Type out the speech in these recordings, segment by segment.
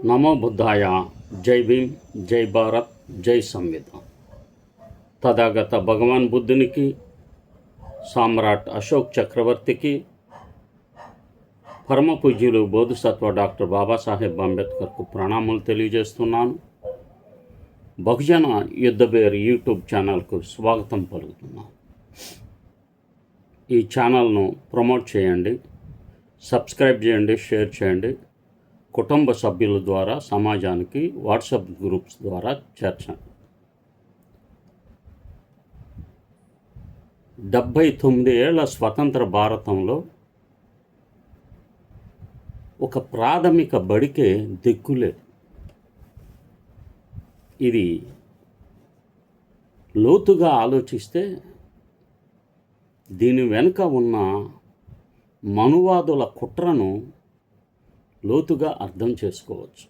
నమో బుద్ధాయ. జై భీమ్, జై భారత్, జై సంవిధాన్. తథాగత భగవాన్ బుద్ధునికి, సామ్రాట్ అశోక్ చక్రవర్తికి, పరమ పూజ్యులు బోధిసత్వ డాక్టర్ బాబాసాహెబ్ అంబేద్కర్కు ప్రణామాలు తెలియజేస్తున్నాను. బహుజన యుద్ధబేర్ యూట్యూబ్ ఛానల్కు స్వాగతం పలుకుతున్నాను. ఈ ఛానల్ను ప్రమోట్ చేయండి, సబ్స్క్రైబ్ చేయండి, షేర్ చేయండి. కుటుంబ సభ్యుల ద్వారా సమాజానికి వాట్సాప్ గ్రూప్స్ ద్వారా చేర్చండి. 79 ఏళ్ల స్వతంత్ర భారతంలో ఒక ప్రాథమిక బడికే దిక్కులేదు. ఇది లోతుగా ఆలోచిస్తే దీని వెనుక ఉన్న మనువాదుల కుట్రను లోతుగా అర్థం చేసుకోవచ్చు.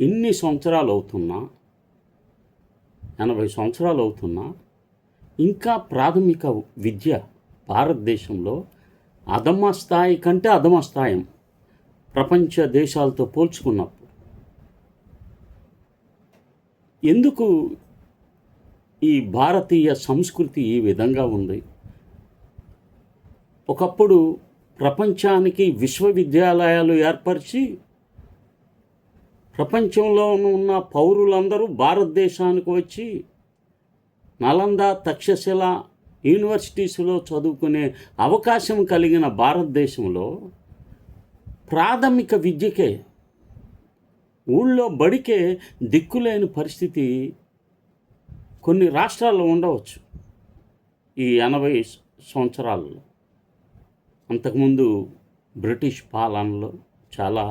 ఇన్ని సంవత్సరాలు అవుతున్నా, 80 సంవత్సరాలు అవుతున్నా, ఇంకా ప్రాథమిక విద్య భారతదేశంలో అధమ స్థాయి కంటే అధమ స్థాయి ప్రపంచ దేశాలతో పోల్చుకున్నప్పుడు. ఎందుకు ఈ భారతీయ సంస్కృతి ఈ విధంగా ఉంది? ఒకప్పుడు ప్రపంచానికి విశ్వవిద్యాలయాలు ఏర్పరిచి ప్రపంచంలో ఉన్న పౌరులందరూ భారతదేశానికి వచ్చి నలంద, తక్షశిల యూనివర్సిటీస్లో చదువుకునే అవకాశం కలిగిన భారతదేశంలో ప్రాథమిక విద్యకే, ఊళ్ళో బడికే దిక్కులేని పరిస్థితి కొన్ని రాష్ట్రాల్లో ఉండవచ్చు. ఈ 80 సంవత్సరాలలో, అంతకుముందు బ్రిటిష్ పాలనలో చాలా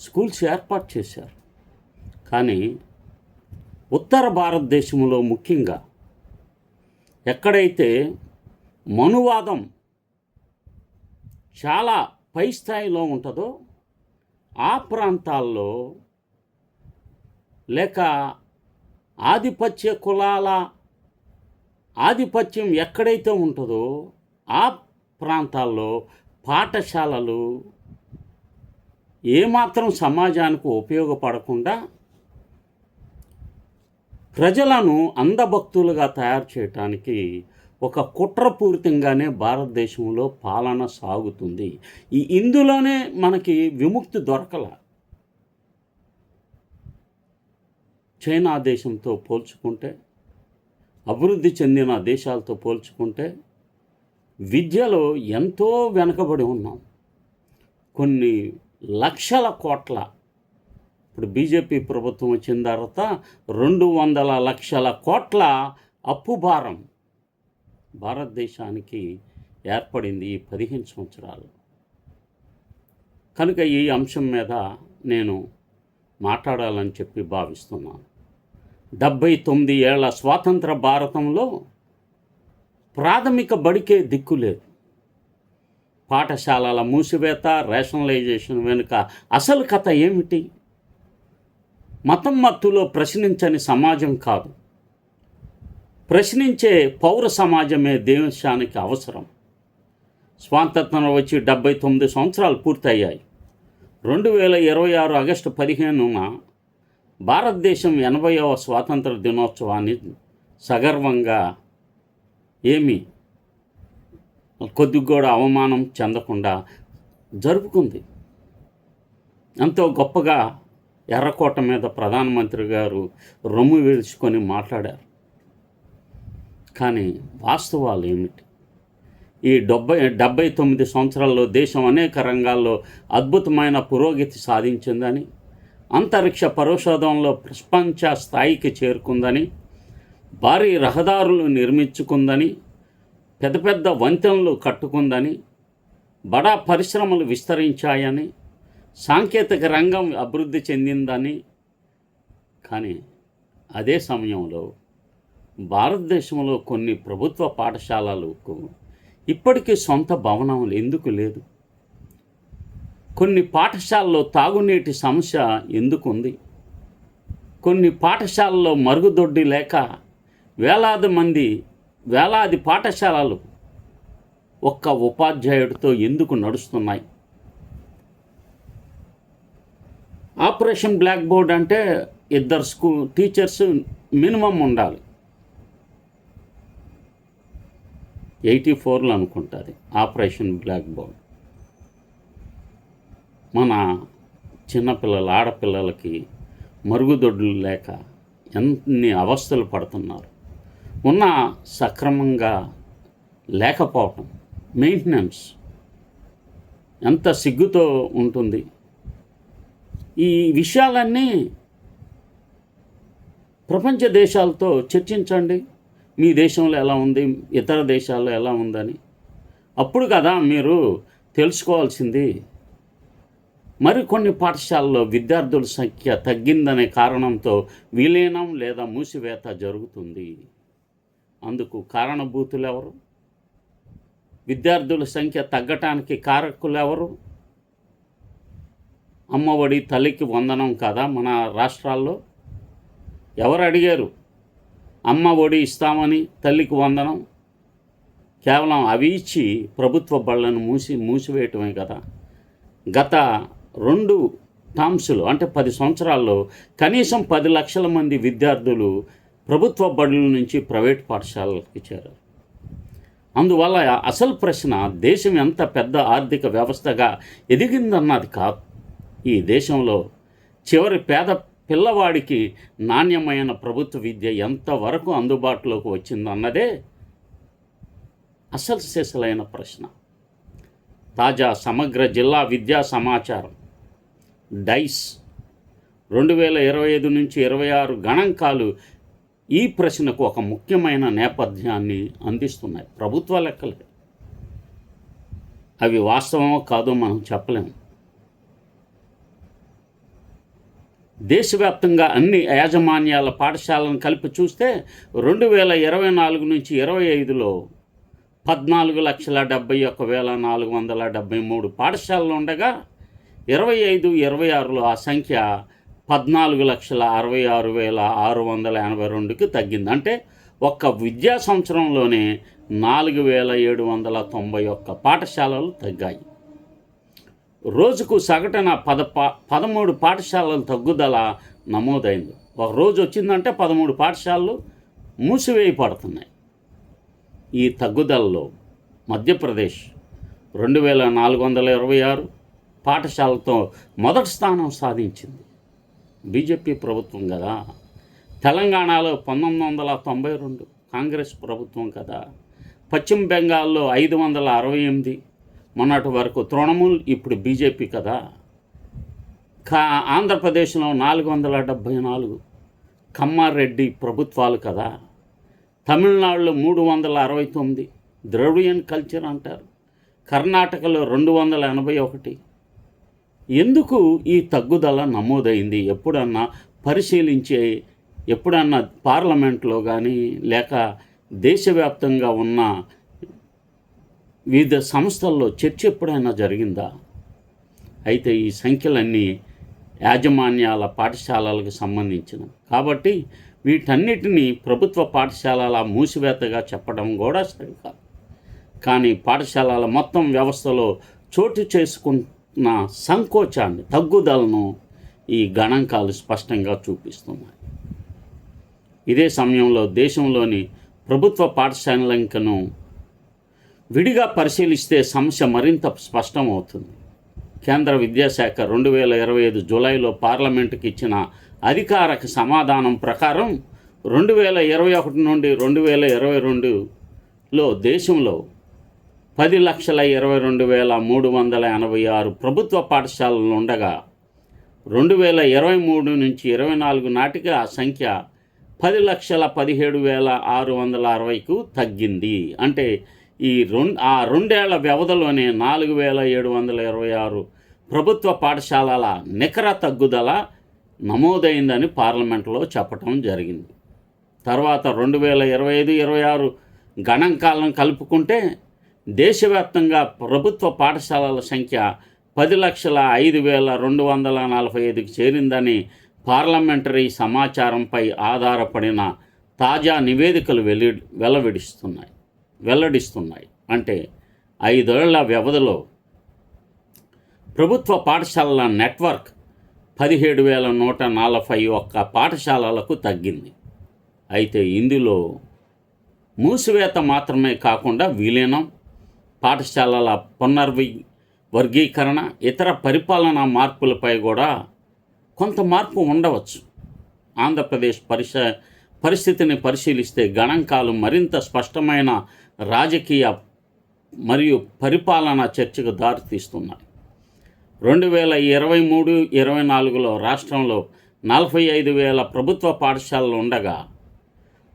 స్కూల్స్ ఏర్పాటు చేశారు. కానీ ఉత్తర భారతదేశంలో ముఖ్యంగా ఎక్కడైతే మనువాదం చాలా పై స్థాయిలో ఉంటుందో ఆ ప్రాంతాల్లో, లేక ఆధిపత్య కులాల ఆధిపత్యం ఎక్కడైతే ఉంటుందో ఆ ప్రాంతాల్లో పాఠశాలలు ఏమాత్రం సమాజానికి ఉపయోగపడకుండా ప్రజలను అంధభక్తులుగా తయారు చేయటానికి ఒక కుట్రపూరితంగానే భారతదేశంలో పాలన సాగుతుంది. ఇందులోనే మనకి విముక్తి దొరకల. చైనా దేశంతో పోల్చుకుంటే, అభివృద్ధి చెందిన దేశాలతో పోల్చుకుంటే విద్యలో ఎంతో వెనకబడి ఉన్నాం. కొన్ని లక్షల కోట్ల, ఇప్పుడు బీజేపీ ప్రభుత్వం వచ్చిన తర్వాత 200 లక్షల కోట్ల అప్పు భారం భారతదేశానికి ఏర్పడింది ఈ 15 సంవత్సరాలు. కనుక ఈ అంశం మీద నేను మాట్లాడాలని చెప్పి భావిస్తున్నాను. 79 ఏళ్ల స్వాతంత్ర భారతంలో ప్రాథమిక బడికే దిక్కులేదు. పాఠశాలల మూసివేత, రేషనలైజేషన్ వెనుక అసలు కథ ఏమిటి? మతం మత్తులో ప్రశ్నించని సమాజం కాదు, ప్రశ్నించే పౌర సమాజమే దేశానికి అవసరం. స్వాతంత్రం వచ్చి 79 సంవత్సరాలు పూర్తయ్యాయి. 2026 ఆగస్టు 15న భారతదేశం 80వ స్వాతంత్ర దినోత్సవాన్ని సగర్వంగా, ఏమీ కొద్దిగా కూడా అవమానం చెందకుండా జరుపుకుంది. ఎంతో గొప్పగా ఎర్రకోట మీద ప్రధానమంత్రి గారు రొమ్ము విరుచుకొని మాట్లాడారు. కానీ వాస్తవాలు ఏమిటి? ఈ 79 సంవత్సరాల్లో దేశం అనేక రంగాల్లో అద్భుతమైన పురోగతి సాధించిందని, అంతరిక్ష పరిశోధనలో ప్రపంచ స్థాయికి చేరుకుందని, భారీ రహదారులు నిర్మించుకుందని, పెద్ద పెద్ద వంతెనలు కట్టుకుందని, బడా పరిశ్రమలు విస్తరించాయని, సాంకేతిక రంగం అభివృద్ధి చెందిందని. కానీ అదే సమయంలో భారతదేశంలో కొన్ని ప్రభుత్వ పాఠశాలలకు ఇప్పటికీ సొంత భవనాలు ఎందుకు లేదు? కొన్ని పాఠశాలలో తాగునీటి సమస్య ఎందుకు ఉంది? కొన్ని పాఠశాలలో మరుగుదొడ్డి లేక వేలాది పాఠశాలలు ఒక్క ఉపాధ్యాయుడితో ఎందుకు నడుస్తున్నాయి? ఆపరేషన్ బ్లాక్ బోర్డ్ అంటే ఇద్దరు టీచర్స్ మినిమం ఉండాలి. 84లో అనుకుంటుంది ఆపరేషన్ బ్లాక్ బోర్డ్. మన చిన్నపిల్లలు ఆడపిల్లలకి మరుగుదొడ్లు లేక ఎన్ని అవస్థలు పడుతున్నారు. ఉన్న సక్రమంగా లేకపోవటం, మెయింటెనెన్స్ ఎంత సిగ్గుతో ఉంటుంది. ఈ విషయాలన్నీ ప్రపంచ దేశాలతో చర్చించండి. మీ దేశంలో ఎలా ఉంది, ఇతర దేశాల్లో ఎలా ఉందని. అప్పుడు కదా మీరు తెలుసుకోవాల్సింది. మరికొన్ని పాఠశాలల్లో విద్యార్థుల సంఖ్య తగ్గిందనే కారణంతో విలీనం లేదా మూసివేత జరుగుతుంది. అందుకు కారణభూతులు ఎవరు? విద్యార్థుల సంఖ్య తగ్గటానికి కారకులు ఎవరు? అమ్మఒడి, తల్లికి వందనం కదా మన రాష్ట్రాల్లో. ఎవరు అడిగారు అమ్మ ఒడి ఇస్తామని, తల్లికి వందనం? కేవలం అవి ఇచ్చి ప్రభుత్వ బళ్ళను మూసివేయటమే కదా. గత 2 టర్మ్స్లో అంటే 10 సంవత్సరాల్లో కనీసం 10 లక్షల మంది విద్యార్థులు ప్రభుత్వ బడుల నుంచి ప్రైవేట్ పాఠశాలలకు చేరారు. అందువల్ల అసలు ప్రశ్న దేశం ఎంత పెద్ద ఆర్థిక వ్యవస్థగా ఎదిగిందన్నది కాదు. ఈ దేశంలో చివరి పేద పిల్లవాడికి నాణ్యమైన ప్రభుత్వ విద్య ఎంతవరకు అందుబాటులోకి వచ్చిందన్నదే అసలు సిసలైన ప్రశ్న. తాజా సమగ్ర జిల్లా విద్యా సమాచారం డైస్ 2025 నుంచి 26 గణాంకాలు ఈ ప్రశ్నకు ఒక ముఖ్యమైన నేపథ్యాన్ని అందిస్తున్నాయి. ప్రభుత్వ లెక్కలే. అవి వాస్తవమో కాదో మనం చెప్పలేము. దేశవ్యాప్తంగా అన్ని యాజమాన్యాల పాఠశాలను కలిపి చూస్తే 2024 నుంచి 25లో 14,71,473 పాఠశాలలు ఉండగా 25-26లో ఆ సంఖ్య 14,66,682కి తగ్గింది. అంటే ఒక్క విద్యా సంవత్సరంలోనే 4,791 పాఠశాలలు తగ్గాయి. రోజుకు సగటున 13 పాఠశాలల తగ్గుదల నమోదైంది. ఒక రోజు వచ్చిందంటే 13 పాఠశాలలు మూసివేయబడుతున్నాయి. ఈ తగ్గుదలలో మధ్యప్రదేశ్ 2,426 పాఠశాలతో మొదటి స్థానం సాధించింది. బీజేపీ ప్రభుత్వం కదా. తెలంగాణలో 1992 కాంగ్రెస్ ప్రభుత్వం కదా. పశ్చిమ బెంగాల్లో 568, మొన్నటి వరకు తృణమూల్, ఇప్పుడు బీజేపీ కదా. ఆంధ్రప్రదేశ్లో 474 కమ్మారెడ్డి ప్రభుత్వాలు కదా. తమిళనాడులో 369 ద్రవిడియన్ కల్చర్ అంటారు. కర్ణాటకలో 281. ఎందుకు ఈ తగ్గుదల నమోదైంది? ఎప్పుడన్నా పార్లమెంట్లో కానీ లేక దేశవ్యాప్తంగా ఉన్న వివిధ సంస్థల్లో చర్చ ఎప్పుడైనా జరిగిందా? అయితే ఈ సంఖ్యలన్నీ యాజమాన్యాల పాఠశాలలకు సంబంధించినవి కాబట్టి వీటన్నిటినీ ప్రభుత్వ పాఠశాలల మూసివేతగా చెప్పడం కూడా సరికాదు. కానీ పాఠశాలల మొత్తం వ్యవస్థలో చోటు చేసుకున్న సంకోచాన్ని, తగ్గుదలను ఈ గణాంకాలు స్పష్టంగా చూపిస్తున్నాయి. ఇదే సమయంలో దేశంలోని ప్రభుత్వ పాఠశాలలను విడిగా పరిశీలిస్తే సమస్య మరింత స్పష్టమవుతుంది. కేంద్ర విద్యాశాఖ 2025 జూలైలో పార్లమెంటుకి ఇచ్చిన అధికారిక సమాధానం ప్రకారం 2021 నుండి 2022లో దేశంలో 10,22,386 ప్రభుత్వ పాఠశాలలు ఉండగా 2023 నుంచి 24 నాటికి ఆ సంఖ్య 10,17,660కు తగ్గింది. అంటే ఆ రెండేళ్ల వ్యవధిలోనే 4,726 ప్రభుత్వ పాఠశాలల నికర తగ్గుదల నమోదైందని పార్లమెంట్లో చెప్పటం జరిగింది. తర్వాత 2025-26 గణాంకాలను కలుపుకుంటే దేశవ్యాప్తంగా ప్రభుత్వ పాఠశాలల సంఖ్య 10,05,245కి చేరిందని పార్లమెంటరీ సమాచారంపై ఆధారపడిన తాజా నివేదికలు వెల్లడిస్తున్నాయి. అంటే 5 ఏళ్ల వ్యవధిలో ప్రభుత్వ పాఠశాలల నెట్వర్క్ 17,141 పాఠశాలలకు తగ్గింది. అయితే ఇందులో మూసివేత మాత్రమే కాకుండా విలీనం, పాఠశాలల వర్గీకరణ, ఇతర పరిపాలనా మార్పులపై కూడా కొంత మార్పు ఉండవచ్చు. ఆంధ్రప్రదేశ్ పరిస్థితిని పరిశీలిస్తే గణాంకాలు మరింత స్పష్టమైన రాజకీయ మరియు పరిపాలనా చర్చకు దారితీస్తున్నాయి. 2023-24లో రాష్ట్రంలో 45,000 ప్రభుత్వ పాఠశాలలు ఉండగా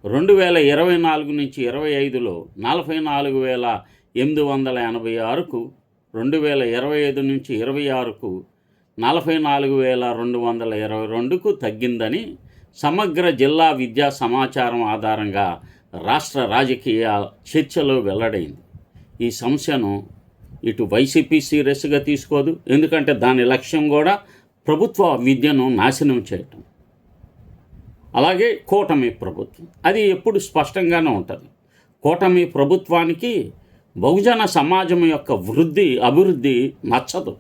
2024-25లో 44,886కు, 2025-26కు 44,222కు తగ్గిందని సమగ్ర జిల్లా విద్యా సమాచారం ఆధారంగా రాష్ట్ర రాజకీయ చర్చలో వెల్లడైంది. ఈ సమస్యను ఇటు వైసీపీ సీరియస్గా తీసుకోదు, ఎందుకంటే దాని లక్ష్యం కూడా ప్రభుత్వ విద్యను నాశనం చేయటం. అలాగే కూటమి ప్రభుత్వం అది ఎప్పుడు స్పష్టంగానే ఉంటుంది. కూటమి ప్రభుత్వానికి బహుజన సమాజం యొక్క అభివృద్ధి నచ్చదు,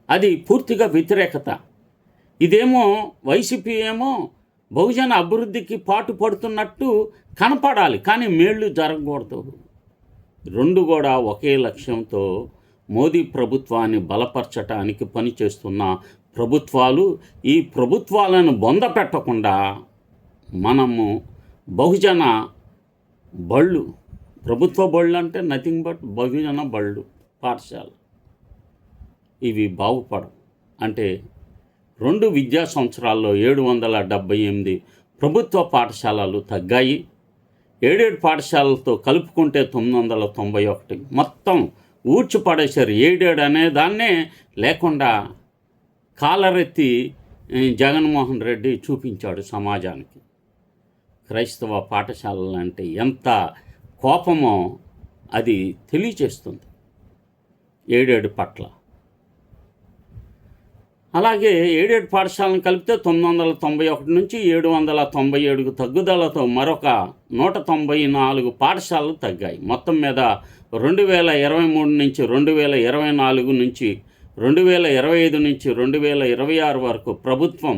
అది పూర్తిగా వ్యతిరేకత. ఇదేమో వైసీపీ ఏమో బహుజన అభివృద్ధికి పాటుపడుతున్నట్టు కనపడాలి, కానీ మేళ్ళు జరగకూడదు. రెండు కూడా ఒకే లక్ష్యంతో మోదీ ప్రభుత్వాన్ని బలపరచటానికి పనిచేస్తున్న ప్రభుత్వాలు. ఈ ప్రభుత్వాలను బొందపెట్టకుండా మనము బహుజన బళ్ళు, ప్రభుత్వ బళ్ళు అంటే నథింగ్ బట్ బహుజన బళ్ళు పాఠశాల, ఇవి బాగుపడవు. అంటే 2 విద్యా సంవత్సరాల్లో 778 ప్రభుత్వ పాఠశాలలు తగ్గాయి. 7 పాఠశాలలతో కలుపుకుంటే 991. మొత్తం ఊడ్చిపడేశారు. 7 అనే దాన్నే లేకుండా కాలరెత్తి జగన్మోహన్ రెడ్డి చూపించాడు సమాజానికి. క్రైస్తవ పాఠశాలలు అంటే ఎంత కోపమో అది తెలియచేస్తుంది 7 పట్ల. అలాగే 7 పాఠశాలను కలిపితే 991 నుంచి 797కు తగ్గుదలతో మరొక 194 పాఠశాలలు తగ్గాయి. మొత్తం మీద 2023 నుంచి 2024 నుంచి 2025 నుంచి 2026 వరకు ప్రభుత్వం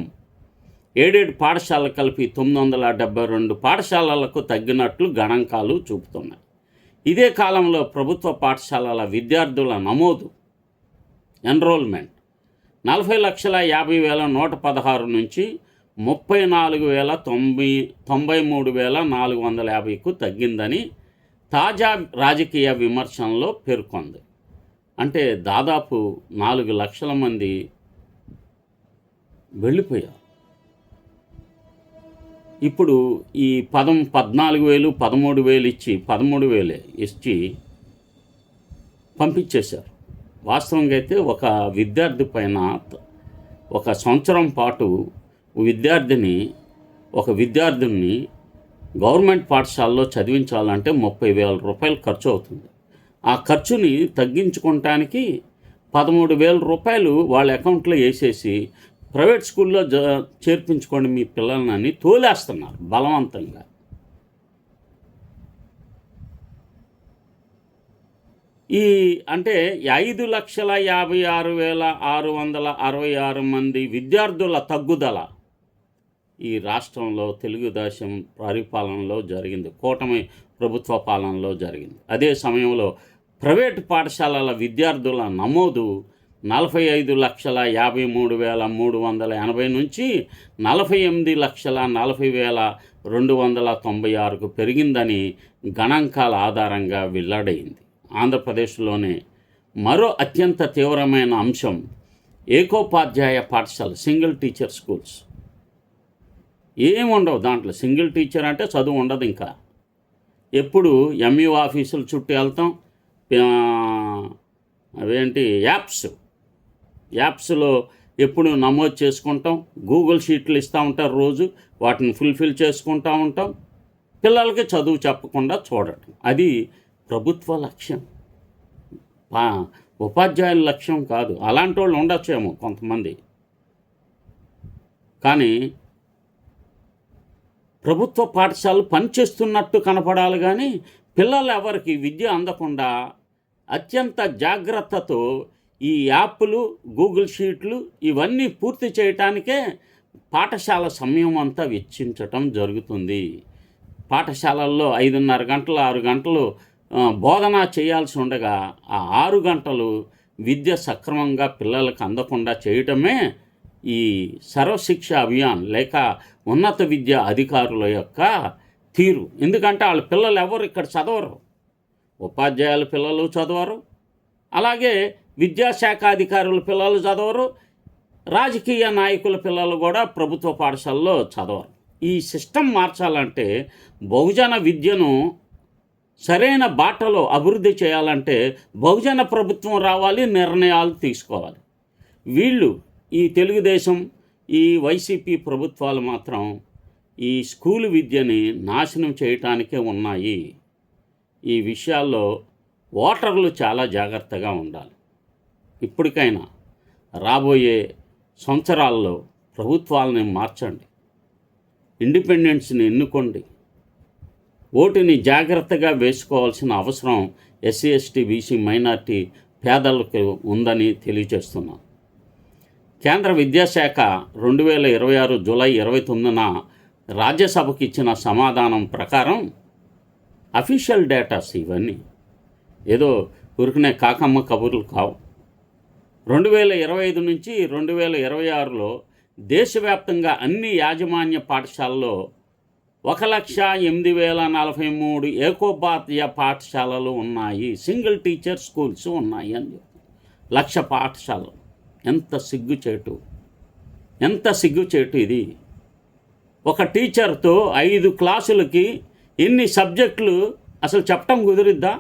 7 పాఠశాలలు కలిపి 972 పాఠశాలలకు తగ్గినట్లు గణాంకాలు చూపుతున్నాయి. ఇదే కాలంలో ప్రభుత్వ పాఠశాలల విద్యార్థుల నమోదు ఎన్రోల్మెంట్ 40,50,116 నుంచి 34,93,450కు తగ్గిందని తాజా రాజకీయ విమర్శనలో పేర్కొంది. అంటే దాదాపు 4 లక్షల మంది వెళ్ళిపోయారు. ఇప్పుడు ఈ 14,000 13,000 ఇచ్చి 13,000 ఇచ్చి పంపించేశారు. వాస్తవంగా అయితే ఒక విద్యార్థి పైన ఒక సంవత్సరం పాటు విద్యార్థిని గవర్నమెంట్ పాఠశాలలో చదివించాలంటే 30,000 రూపాయలు ఖర్చు అవుతుంది. ఆ ఖర్చుని తగ్గించుకోవటానికి 13,000 రూపాయలు వాళ్ళ అకౌంట్లో వేసేసి ప్రైవేట్ స్కూల్లో చేర్పించుకోండి మీ పిల్లలని తోలేస్తున్నారు బలవంతంగా. అంటే 5,56,666 మంది విద్యార్థుల తగ్గుదల ఈ రాష్ట్రంలో తెలుగుదేశం పరిపాలనలో జరిగింది, కూటమి ప్రభుత్వ పాలనలో జరిగింది. అదే సమయంలో ప్రైవేటు పాఠశాలల విద్యార్థుల నమోదు 45,53,380 నుంచి 48,40,296కు పెరిగిందని గణాంకాల ఆధారంగా వెల్లడైంది. ఆంధ్రప్రదేశ్లోనే మరో అత్యంత తీవ్రమైన అంశం ఏకోపాధ్యాయ పాఠశాల, సింగిల్ టీచర్ స్కూల్స్. ఏముండవు దాంట్లో. సింగిల్ టీచర్ అంటే చదువు ఉండదు. ఇంకా ఎప్పుడు ఎంఈఓ ఆఫీసుల చుట్టూ వెళ్తాం, అవేంటి యాప్స్లో ఎప్పుడు నమోదు చేసుకుంటాం, గూగుల్ షీట్లు ఇస్తూ ఉంటారు రోజు, వాటిని ఫుల్ఫిల్ చేసుకుంటూ ఉంటాం. పిల్లలకి చదువు చెప్పకుండా చూడటం అది ప్రభుత్వ లక్ష్యం, ఉపాధ్యాయుల లక్ష్యం కాదు. అలాంటి వాళ్ళు ఉండొచ్చేమో కొంతమంది, కానీ ప్రభుత్వ పాఠశాలలు పనిచేస్తున్నట్టు కనపడాలి. కానీ పిల్లలు ఎవరికి విద్య అందకుండా అత్యంత జాగ్రత్తతో ఈ యాప్లు, గూగుల్ షీట్లు ఇవన్నీ పూర్తి చేయటానికే పాఠశాల సమయం అంతా వెచ్చించటం జరుగుతుంది. పాఠశాలల్లో 5:30 గంటలు 6 గంటలు బోధన చేయాల్సి ఉండగా ఆ 6 గంటలు విద్య సక్రమంగా పిల్లలకు అందకుండా చేయటమే ఈ సర్వశిక్ష అభియాన్ లేక ఉన్నత విద్యా అధికారుల యొక్క తీరు. ఎందుకంటే వాళ్ళ పిల్లలు ఎవరు ఇక్కడ చదవరు, ఉపాధ్యాయుల పిల్లలు చదవరు, అలాగే విద్యాశాఖ అధికారుల పిల్లలు చదవరు, రాజకీయ నాయకుల పిల్లలు కూడా ప్రభుత్వ పాఠశాలలో చదవరు. ఈ సిస్టమ్ మార్చాలంటే బహుజన విద్యను సరైన బాటలో అభివృద్ధి చేయాలంటే బహుజన ప్రభుత్వం రావాలి, నిర్ణయాలు తీసుకోవాలి. వీళ్ళు ఈ తెలుగుదేశం, ఈ వైసీపీ ప్రభుత్వాలు మాత్రం ఈ స్కూలు విద్యని నాశనం చేయటానికే ఉన్నాయి. ఈ విషయాల్లో ఓటర్లు చాలా జాగ్రత్తగా ఉండాలి. ఇప్పటికైనా రాబోయే సంవత్సరాల్లో ప్రభుత్వాలని మార్చండి, ఇండిపెండెన్స్ని ఎన్నుకోండి, ఓటుని జాగ్రత్తగా వేసుకోవాల్సిన అవసరం ఎస్సీ ఎస్టీ బీసీ మైనార్టీ పేదలకు ఉందని తెలియజేస్తున్నాను. కేంద్ర విద్యాశాఖ 2026 జూలై 29న రాజ్యసభకు ఇచ్చిన సమాధానం ప్రకారం అఫీషియల్ డేటాస్ ఇవన్నీ ఏదో ఉరికినే కాకమ్మ కబుర్లు కావు. 2025 నుంచి 2026లో దేశవ్యాప్తంగా అన్ని యాజమాన్య పాఠశాలలో 1,08,043 ఏకోపాధ్యాయ పాఠశాలలు ఉన్నాయి, సింగిల్ టీచర్ స్కూల్స్ ఉన్నాయి అని చెప్పి 1,00,000 పాఠశాలలు. ఎంత సిగ్గుచేటు ఇది. ఒక టీచర్తో 5 క్లాసులకి ఎన్ని సబ్జెక్టులు అసలు చెప్పటం కుదిరిద్దా?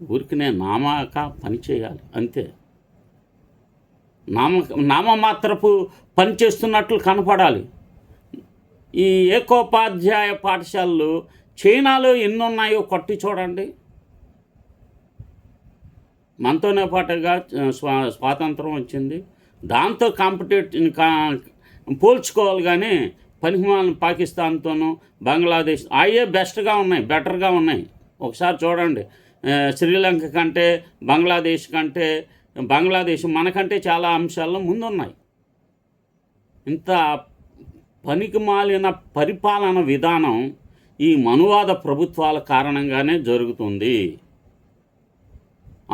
ఊరికినే నామక పని చేయాలి అంతే. నామమాత్రపు పని చేస్తున్నట్లు కనపడాలి. ఈ ఏకోపాధ్యాయ పాఠశాలలు చైనాలో ఎన్ని ఉన్నాయో కొట్టి చూడండి. మనతోనే పాటుగా స్వాతంత్రం వచ్చింది, దాంతో పోల్చుకోవాలి. కానీ పనికిమాలిన పాకిస్తాన్తోనూ బంగ్లాదేశ్ అయ్యే బెస్ట్గా ఉన్నాయి, బెటర్గా ఉన్నాయి. ఒకసారి చూడండి, శ్రీలంక కంటే బంగ్లాదేశ్ మనకంటే చాలా అంశాల్లో ముందున్నాయి. ఇంత పనికిమాలిన పరిపాలన విధానం ఈ మనువాద ప్రభుత్వాల కారణంగానే జరుగుతుంది.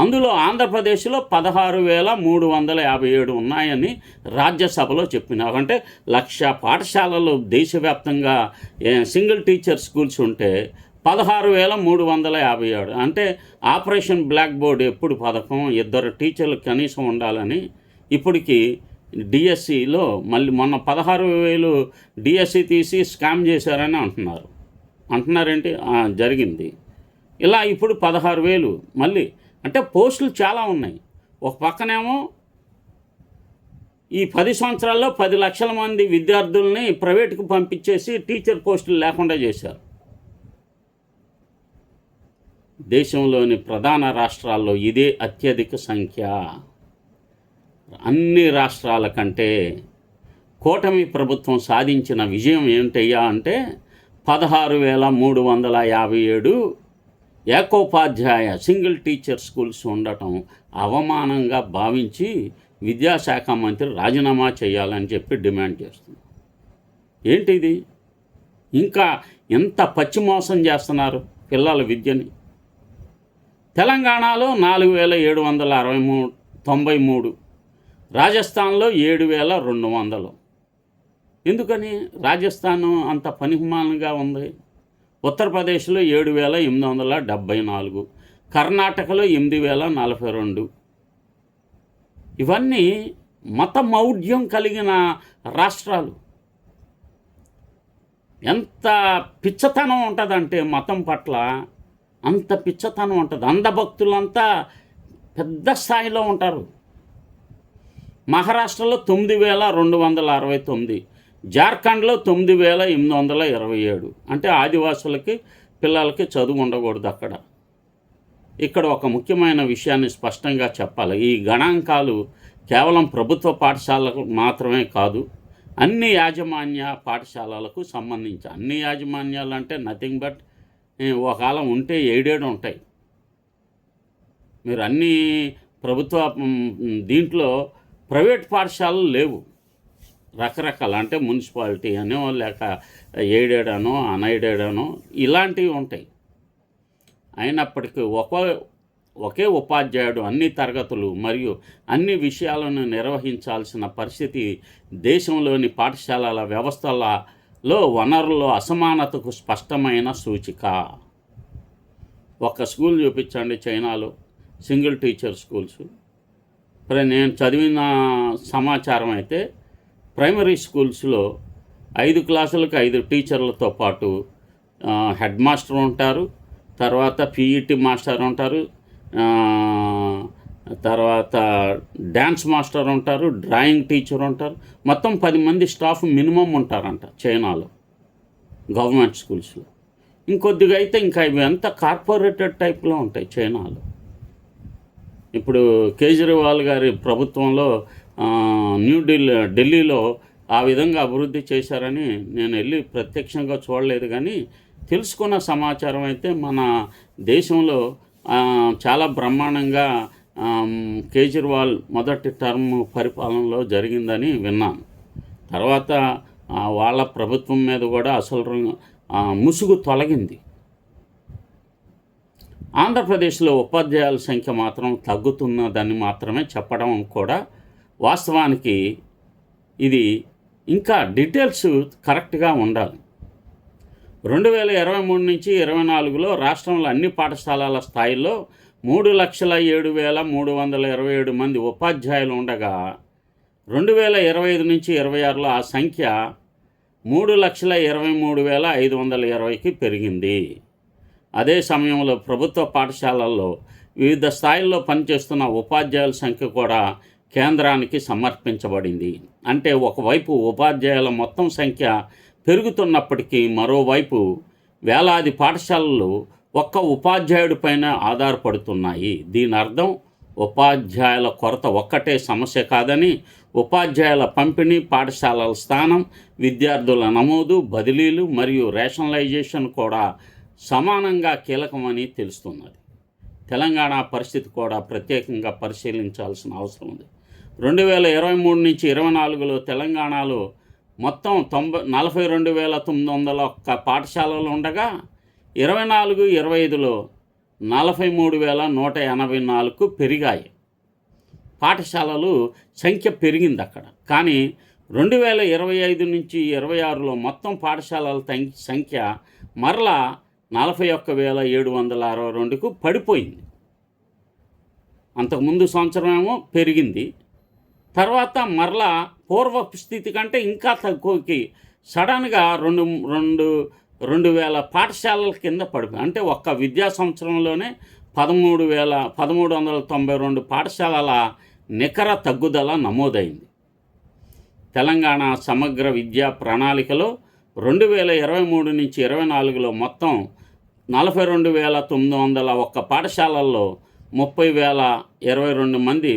అందులో ఆంధ్రప్రదేశ్లో 16,357 ఉన్నాయని రాజ్యసభలో చెప్పినారు. అంటే 1,00,000 పాఠశాలలు దేశవ్యాప్తంగా సింగిల్ టీచర్ స్కూల్స్ ఉంటే 16,357. అంటే ఆపరేషన్ బ్లాక్ బోర్డ్ ఎప్పుడు పథకం 2 టీచర్లు కనీసం ఉండాలని ఇప్పటికి డిఎస్సిలో మళ్ళీ మొన్న 16,000 డిఎస్సి తీసి స్కామ్ చేశారని అంటున్నారేంటి? జరిగింది. ఇలా ఇప్పుడు 16,000 మళ్ళీ. అంటే పోస్టులు చాలా ఉన్నాయి. ఒక పక్కనేమో ఈ 10 సంవత్సరాల్లో 10 లక్షల మంది విద్యార్థుల్ని ప్రైవేటుకు పంపించేసి టీచర్ పోస్టులు లేకుండా చేశారు. దేశంలోని ప్రధాన రాష్ట్రాల్లో ఇదే అత్యధిక సంఖ్య. అన్ని రాష్ట్రాల కంటే కూటమి ప్రభుత్వం సాధించిన విజయం ఏమిటయ్యా అంటే 16,357 ఏకోపాధ్యాయ సింగిల్ టీచర్ స్కూల్స్ ఉండటం అవమానంగా భావించి విద్యాశాఖ మంత్రి రాజీనామా చేయాలని చెప్పి డిమాండ్ చేస్తుంది. ఏంటిది? ఇంకా ఎంత పచ్చి మోసం చేస్తున్నారు పిల్లల విద్యని. తెలంగాణలో 4,793, రాజస్థాన్లో 7,200. ఎందుకని రాజస్థాన్ అంత పనికిమాలినగా ఉంది? ఉత్తరప్రదేశ్లో 7,874, కర్ణాటకలో 8,042. ఇవన్నీ మత మౌఢ్యం కలిగిన రాష్ట్రాలు. ఎంత పిచ్చతనం ఉంటుందంటే మతం పట్ల అంత పిచ్చతనం ఉంటుంది. అంధభక్తులంతా పెద్ద స్థాయిలో ఉంటారు. మహారాష్ట్రలో 9,269, జార్ఖండ్లో 9,827. అంటే ఆదివాసులకి పిల్లలకి చదువు ఉండకూడదు అక్కడ. ఇక్కడ ఒక ముఖ్యమైన విషయాన్ని స్పష్టంగా చెప్పాలి. ఈ గణాంకాలు కేవలం ప్రభుత్వ పాఠశాలకు మాత్రమే కాదు, అన్ని యాజమాన్య పాఠశాలలకు సంబంధించి. అన్ని యాజమాన్యాలు అంటే నథింగ్ బట్ ఒక కాలం ఉంటే 7 ఉంటాయి. మీరు అన్ని ప్రభుత్వ దీంట్లో ప్రైవేట్ పాఠశాలలు లేవు. రకరకాల అంటే మున్సిపాలిటీ అనో లేక ఎయిడెడ్ అనో అన్ఎయిడెడ్ అనో ఇలాంటివి ఉంటాయి. అయినప్పటికీ ఒకే ఉపాధ్యాయుడు అన్ని తరగతులు మరియు అన్ని విషయాలను నిర్వహించాల్సిన పరిస్థితి దేశంలోని పాఠశాలల వ్యవస్థలలో వనరుల్లో అసమానతకు స్పష్టమైన సూచిక. ఒక స్కూల్ చూపించండి చైనాలో, సింగిల్ టీచర్ స్కూల్స్. నేను చదివిన సమాచారం అయితే ప్రైమరీ స్కూల్స్లో 5 క్లాసులకు 5 టీచర్లతో పాటు హెడ్ మాస్టర్ ఉంటారు, తర్వాత పీఈటీ మాస్టర్ ఉంటారు, తర్వాత డ్యాన్స్ మాస్టర్ ఉంటారు, డ్రాయింగ్ టీచర్ ఉంటారు. మొత్తం 10 మంది స్టాఫ్ మినిమం ఉంటారంట చైనాలో గవర్నమెంట్ స్కూల్స్లో. ఇంకొద్దిగా అయితే ఇంకా ఇవి అంతా కార్పొరేటెడ్ టైప్లో ఉంటాయి చైనాలో. ఇప్పుడు కేజ్రీవాల్ గారి ప్రభుత్వంలో ఢిల్లీలో ఆ విధంగా అభివృద్ధి చేశారని నేను వెళ్ళి ప్రత్యక్షంగా చూడలేదు, కానీ తెలుసుకున్న సమాచారం అయితే మన దేశంలో చాలా బ్రహ్మాండంగా కేజ్రీవాల్ మొదటి టర్మ్ పరిపాలనలో జరిగిందని విన్నాను. తర్వాత వాళ్ళ ప్రభుత్వం మీద కూడా అసలు ముసుగు తొలగింది. ఆంధ్రప్రదేశ్లో ఉపాధ్యాయుల సంఖ్య మాత్రం తగ్గుతున్నదని మాత్రమే చెప్పడం కూడా వాస్తవానికి ఇది ఇంకా డీటెయిల్స్ కరెక్ట్గా ఉండాలి. 2023 నుంచి 2024లో రాష్ట్రంలో అన్ని పాఠశాలల స్థాయిలో 3,07,327 మంది ఉపాధ్యాయులు ఉండగా 2025 నుంచి 26లో ఆ సంఖ్య 3,23,520కి పెరిగింది. అదే సమయంలో ప్రభుత్వ పాఠశాలల్లో వివిధ స్థాయిల్లో పనిచేస్తున్న ఉపాధ్యాయుల సంఖ్య కూడా కేంద్రానికి సమర్పించబడింది. అంటే ఒకవైపు ఉపాధ్యాయుల మొత్తం సంఖ్య పెరుగుతున్నప్పటికీ మరోవైపు వేలాది పాఠశాలలు ఒక్క ఉపాధ్యాయుడి పైన ఆధారపడుతున్నాయి. దీని అర్థం ఉపాధ్యాయుల కొరత ఒక్కటే సమస్య కాదని, ఉపాధ్యాయుల పంపిణీ, పాఠశాలల స్థానం, విద్యార్థుల నమోదు, బదిలీలు మరియు రేషనలైజేషన్ కూడా సమానంగా కీలకమని తెలుస్తున్నది. తెలంగాణ పరిస్థితి కూడా ప్రత్యేకంగా పరిశీలించాల్సిన అవసరం ఉంది. 2023 నుంచి 24లో తెలంగాణలో మొత్తం 42,901 పాఠశాలలు ఉండగా 24-25లో 43,184కు పెరిగాయి. పాఠశాలలు సంఖ్య పెరిగింది అక్కడ. కానీ 2025 నుంచి 26లో మొత్తం పాఠశాలల సంఖ్య మరలా 41,762కు పడిపోయింది. అంతకుముందు సంవత్సరం ఏమో పెరిగింది, తర్వాత మరలా పూర్వపు స్థితి కంటే ఇంకా తక్కువకి సడన్గా 2,000 పాఠశాలల కింద పడిపోయి, అంటే ఒక్క విద్యా సంవత్సరంలోనే 13,392 పాఠశాలల నికర తగ్గుదల నమోదైంది. తెలంగాణ సమగ్ర విద్యా ప్రణాళికలో 2023 నుంచి 24లో మొత్తం 42,901 పాఠశాలల్లో 30,022 మంది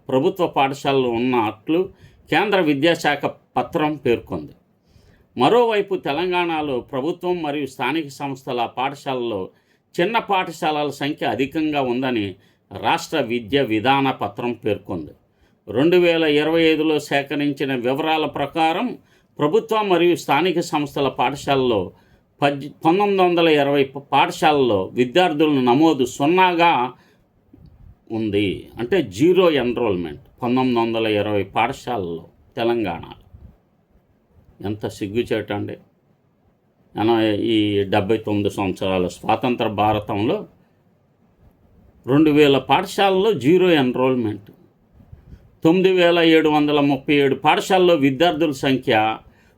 ప్రభుత్వ పాఠశాలలు ఉన్నట్లు కేంద్ర విద్యాశాఖ పత్రం పేర్కొంది. మరోవైపు తెలంగాణలో ప్రభుత్వం మరియు స్థానిక సంస్థల పాఠశాలల్లో చిన్న పాఠశాలల సంఖ్య అధికంగా ఉందని రాష్ట్ర విద్యా విధాన పత్రం పేర్కొంది. 2025లో సేకరించిన వివరాల ప్రకారం ప్రభుత్వ మరియు స్థానిక సంస్థల పాఠశాలలో 1920 పాఠశాలలో విద్యార్థుల నమోదు 0గా ఉంది. అంటే జీరో ఎన్రోల్మెంట్ 1920 పాఠశాలలో తెలంగాణలో. ఎంత సిగ్గుచేటండి. ఈ 79 సంవత్సరాల స్వాతంత్ర భారతంలో 2,000 పాఠశాలలో జీరో ఎన్రోల్మెంట్, 9,737 పాఠశాలలో విద్యార్థుల సంఖ్య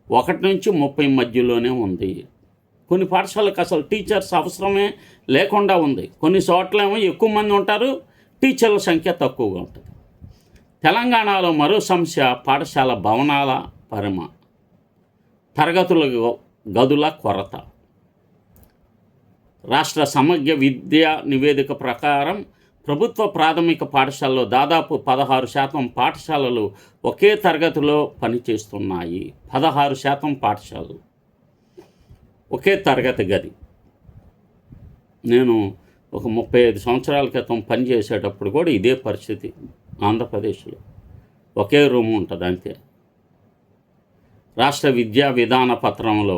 1 నుంచి 30 మధ్యలోనే ఉంది. కొన్ని పాఠశాలకు అసలు టీచర్స్ అవసరమే లేకుండా ఉంది. కొన్ని చోట్లేమో ఎక్కువ మంది ఉంటారు, టీచర్ల సంఖ్య తక్కువగా ఉంటుంది. తెలంగాణలో మరో సమస్య పాఠశాల భవనాల తరగతుల గదుల కొరత. రాష్ట్ర సమగ్ర విద్యా నివేదిక ప్రకారం ప్రభుత్వ ప్రాథమిక పాఠశాలలో దాదాపు 16% పాఠశాలలు ఒకే తరగతిలో పనిచేస్తున్నాయి. 16% పాఠశాలలు ఒకే తరగతి గది. నేను ఒక 35 సంవత్సరాల క్రితం పనిచేసేటప్పుడు కూడా ఇదే పరిస్థితి ఆంధ్రప్రదేశ్లో. ఒకే రూమ్ ఉంటుంది అంతే. రాష్ట్ర విద్యా విధాన పత్రంలో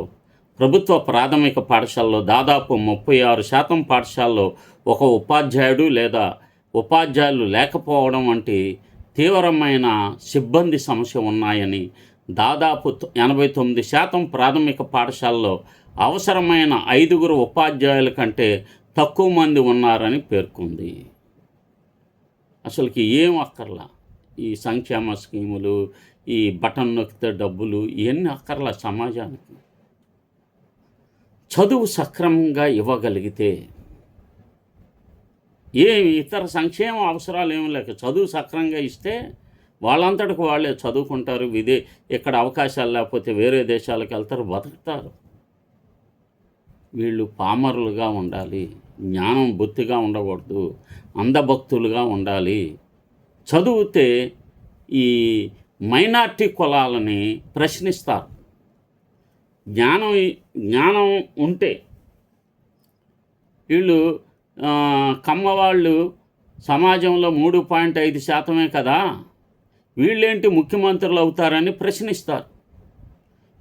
ప్రభుత్వ ప్రాథమిక పాఠశాలలో దాదాపు 36% పాఠశాలలో ఒక ఉపాధ్యాయుడు లేదా ఉపాధ్యాయులు లేకపోవడం వంటి తీవ్రమైన సిబ్బంది సమస్య ఉన్నాయని, దాదాపు 89% ప్రాథమిక పాఠశాలలో అవసరమైన 5 ఉపాధ్యాయుల కంటే తక్కువ మంది ఉన్నారని పేర్కొంది. అసలుకి ఏం అక్కర్లా, ఈ సంక్షేమ స్కీములు, ఈ బటన్ నొక్కితే డబ్బులు, ఇవన్నీ అక్కర్లా సమాజానికి. చదువు సక్రమంగా ఇవ్వగలిగితే ఇతర సంక్షేమ అవసరాలు ఏమి లేక చదువు సక్రమంగా ఇస్తే వాళ్ళంతటికి వాళ్ళే చదువుకుంటారు. ఇక్కడ అవకాశాలు లేకపోతే వేరే దేశాలకు వెళ్తారు, బతుకుతారు. వీళ్ళు పామరులుగా ఉండాలి, జ్ఞానం బొత్తిగా ఉండకూడదు, అంధభక్తులుగా ఉండాలి. చదివితే ఈ మైనార్టీ కులాలని ప్రశ్నిస్తారు. జ్ఞానం ఉంటే వీళ్ళు కమ్మవాళ్ళు సమాజంలో 3.5% కదా, వీళ్ళేంటి ముఖ్యమంత్రులు అవుతారని ప్రశ్నిస్తారు.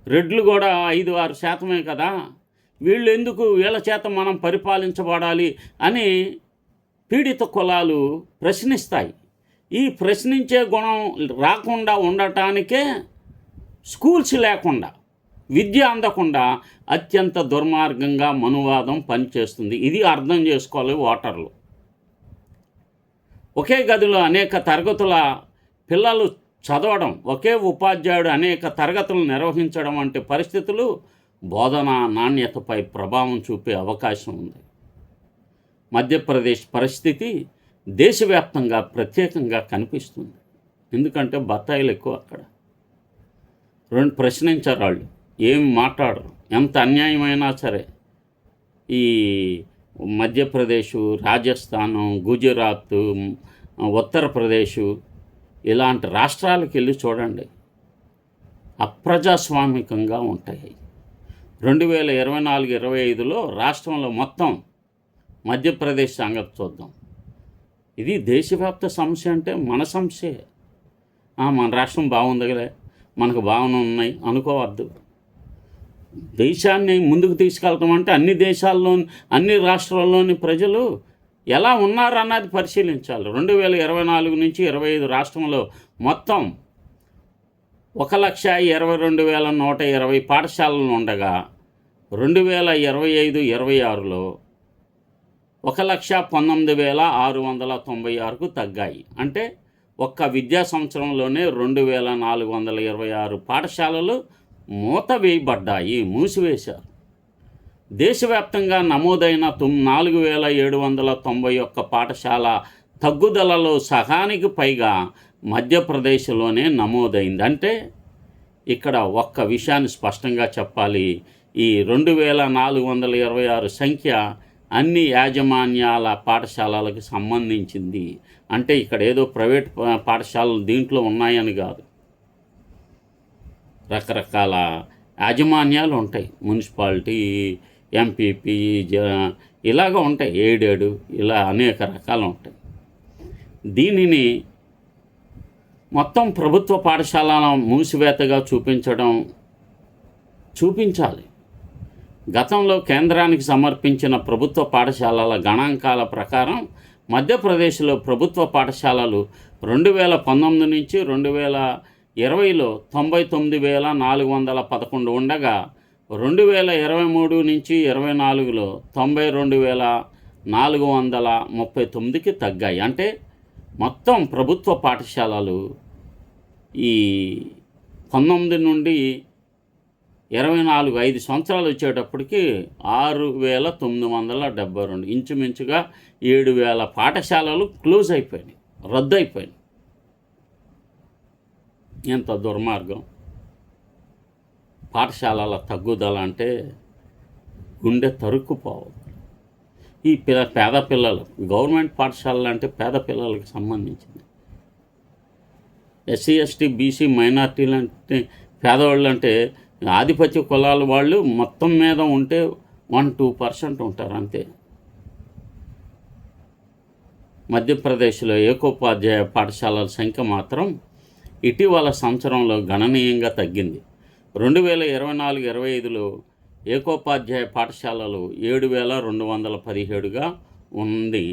రెడ్లు కూడా 5-6% కదా, వీళ్ళు ఎందుకు, వీళ్ళ చేత మనం పరిపాలించబడాలి అని పీడిత కులాలు ప్రశ్నిస్తాయి. ఈ ప్రశ్నించే గుణం రాకుండా ఉండటానికే స్కూల్స్ లేకుండా, విద్య అందకుండా అత్యంత దుర్మార్గంగా మనువాదం పనిచేస్తుంది. ఇది అర్థం చేసుకోవాలి ఓటర్లు. ఒకే గదిలో అనేక తరగతుల పిల్లలు చదవడం, ఒకే ఉపాధ్యాయుడు అనేక తరగతులు నిర్వహించడం వంటి పరిస్థితులు బోధనా నాణ్యతపై ప్రభావం చూపే అవకాశం ఉంది. మధ్యప్రదేశ్ పరిస్థితి దేశవ్యాప్తంగా ప్రత్యేకంగా కనిపిస్తుంది. ఎందుకంటే బత్తాయిలు ఎక్కువ అక్కడ. ప్రశ్నించారు వాళ్ళు, ఏమి మాట్లాడరు. ఎంత అన్యాయమైనా సరే ఈ మధ్యప్రదేశ్, రాజస్థాను, గుజరాత్, ఉత్తరప్రదేశ్ ఇలాంటి రాష్ట్రాలకు వెళ్ళి చూడండి, అప్రజాస్వామికంగా ఉంటాయి. 2024-25లో రాష్ట్రంలో మొత్తం మధ్యప్రదేశ్ సంగతి చూద్దాం. ఇది దేశవ్యాప్త సమస్య అంటే మన సమస్యే. మన రాష్ట్రం బాగుందిలే, మనకు బాగానే ఉన్నాయి అనుకోవద్దు. దేశాన్ని ముందుకు తీసుకెళ్తాం అంటే అన్ని దేశాల్లోని, అన్ని రాష్ట్రాల్లోని ప్రజలు ఎలా ఉన్నారన్నది పరిశీలించాలి. 2024 నుంచి 25 రాష్ట్రంలో మొత్తం 1,22,120 పాఠశాలలు ఉండగా 2025-26లో 1,19,696కు తగ్గాయి. అంటే ఒక్క విద్యా సంవత్సరంలోనే 2,426 పాఠశాలలు మూసివేశారు. దేశవ్యాప్తంగా నమోదైన 4,791 పాఠశాల తగ్గుదలలో సగానికి పైగా మధ్యప్రదేశ్లోనే నమోదైంది. అంటే ఇక్కడ ఒక్క విషయాన్ని స్పష్టంగా చెప్పాలి, ఈ 2,426 సంఖ్య అన్ని యాజమాన్యాల పాఠశాలలకు సంబంధించింది. అంటే ఇక్కడ ఏదో ప్రైవేట్ పాఠశాలలు దీంట్లో ఉన్నాయని కాదు, రకరకాల యాజమాన్యాలు ఉంటాయి. మున్సిపాలిటీ, ఎంపీపీ, ఇలాగ ఉంటాయి, ఎయిడెడ్, ఇలా అనేక రకాలు ఉంటాయి. దీనిని మొత్తం ప్రభుత్వ పాఠశాలల మూసివేతగా చూపించాలి. గతంలో కేంద్రానికి సమర్పించిన ప్రభుత్వ పాఠశాలల గణాంకాల ప్రకారం మధ్యప్రదేశ్లో ప్రభుత్వ పాఠశాలలు 2019 నుంచి 2020లో 99,411 ఉండగా 2023 నుంచి 24లో 92,439కి తగ్గాయి. అంటే మొత్తం ప్రభుత్వ పాఠశాలలు ఈ 19 నుండి 24, 5 సంవత్సరాలు వచ్చేటప్పటికి 6,972, ఇంచుమించుగా 7,000 పాఠశాలలు క్లోజ్ అయిపోయినాయి, రద్దయిపోయినాయి. ఎంత దుర్మార్గం! పాఠశాలల తగ్గుదల అంటే గుండె తరుక్కుపోవాలి. ఈ పేద పిల్లలు, గవర్నమెంట్ పాఠశాలలు అంటే పేద పిల్లలకు సంబంధించింది. ఎస్సీ, ఎస్టీ, బీసీ, మైనార్టీలు అంటే పేదవాళ్ళు అంటే ఆధిపత్య కులాల వాళ్ళు మొత్తం మీద ఉంటే 1-2% ఉంటారు అంతే. మధ్యప్రదేశ్లో ఏకోపాధ్యాయ పాఠశాలల సంఖ్య మాత్రం ఇటీవల సంవత్సరంలో గణనీయంగా తగ్గింది. 2024-25లో ఏకోపాధ్యాయ పాఠశాలలు 7,217గా ఉంది.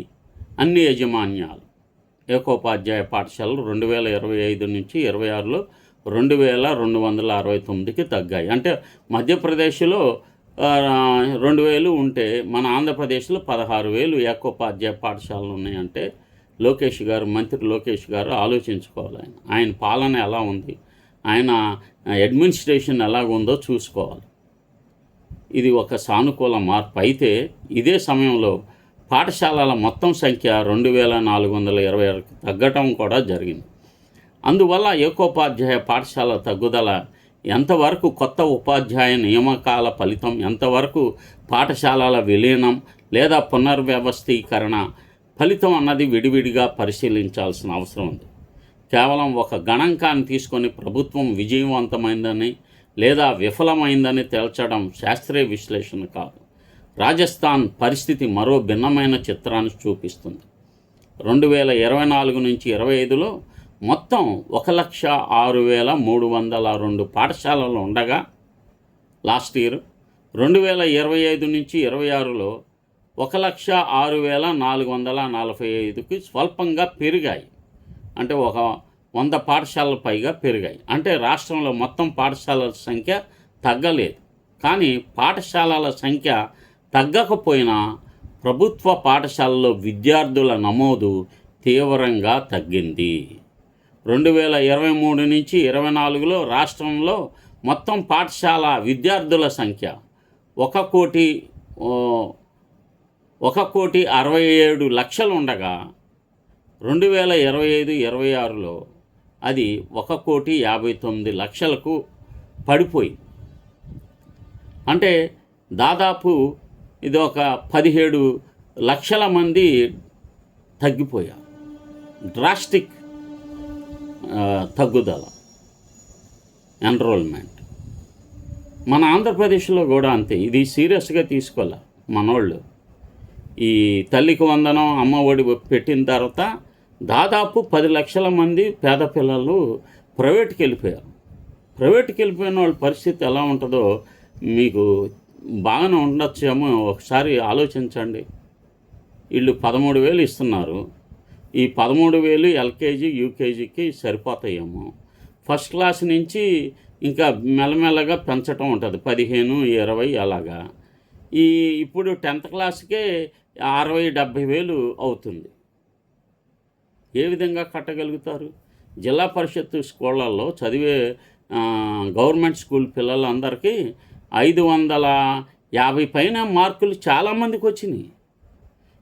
అన్ని యాజమాన్యాలు ఏకోపాధ్యాయ పాఠశాలలు 2025 నుంచి 26లో 2,269కి తగ్గాయి. అంటే మధ్యప్రదేశ్లో 2,000 ఉంటే మన ఆంధ్రప్రదేశ్లో 16,000 ఏకోపాధ్యాయ పాఠశాలలు ఉన్నాయంటే మంత్రి లోకేష్ గారు ఆలోచించుకోవాలి. ఆయన పాలన ఎలా ఉంది, ఆయన అడ్మినిస్ట్రేషన్ ఎలాగుందో చూసుకోవాలి. ఇది ఒక సానుకూల మార్పు. అయితే ఇదే సమయంలో పాఠశాలల మొత్తం సంఖ్య 2,426కి తగ్గటం కూడా జరిగింది. అందువల్ల ఏకోపాధ్యాయ పాఠశాల తగ్గుదల ఎంతవరకు కొత్త ఉపాధ్యాయ నియామకాల ఫలితం, ఎంతవరకు పాఠశాలల విలీనం లేదా పునర్వ్యవస్థీకరణ ఫలితం అన్నది విడివిడిగా పరిశీలించాల్సిన అవసరం ఉంది. కేవలం ఒక గణాంకాన్ని తీసుకొని ప్రభుత్వం విజయవంతమైందని లేదా విఫలమైందని తేల్చడం శాస్త్రీయ విశ్లేషణ కాదు. రాజస్థాన్ పరిస్థితి మరో భిన్నమైన చిత్రాన్ని చూపిస్తుంది. 2024 నుంచి 25లో మొత్తం 1,06,302 పాఠశాలలు ఉండగా లాస్ట్ ఇయర్ 2025 నుంచి 26లో 1,06,445కి స్వల్పంగా పెరిగాయి. అంటే 100 పాఠశాలల పైగా పెరిగాయి. అంటే రాష్ట్రంలో మొత్తం పాఠశాలల సంఖ్య తగ్గలేదు. కానీ పాఠశాలల సంఖ్య తగ్గకపోయినా ప్రభుత్వ పాఠశాలలో విద్యార్థుల నమోదు తీవ్రంగా తగ్గింది. 2023 నుంచి 24లో రాష్ట్రంలో మొత్తం పాఠశాల విద్యార్థుల సంఖ్య 1,67,00,000 ఉండగా 2025-26లో అది 1,59,00,000కు పడిపోయింది. అంటే దాదాపు ఇది ఒక 17 లక్షల మంది తగ్గిపోయారు. డ్రాస్టిక్ తగ్గుదల ఎన్రోల్మెంట్. మన ఆంధ్రప్రదేశ్లో కూడా అంతే. ఇది సీరియస్గా తీసుకోలే మనోళ్ళు. ఈ తల్లికి వందనం, అమ్మ ఒడి పెట్టిన తర్వాత దాదాపు 10 లక్షల మంది పేద పిల్లలు ప్రైవేట్కి వెళ్ళిపోయారు. ప్రైవేట్కి వెళ్ళిపోయిన వాళ్ళ పరిస్థితి ఎలా ఉంటుందో మీకు బాగానే ఉండొచ్చేమో. ఒకసారి ఆలోచించండి. వీళ్ళు 13,000 ఇస్తున్నారు. ఈ 13,000 ఎల్కేజీ యూకేజీకి సరిపోతాయేమో. ఫస్ట్ క్లాస్ నుంచి ఇంకా మెల్లమెల్లగా పెంచడం ఉంటుంది, 15, 20 అలాగా. ఇప్పుడు 10th క్లాస్కే 60,000-70,000 అవుతుంది. ఏ విధంగా కట్టగలుగుతారు? జిల్లా పరిషత్ స్కూళ్ళల్లో చదివే గవర్నమెంట్ స్కూల్ పిల్లలందరికీ 550 పైన మార్కులు చాలామందికి వచ్చినాయి.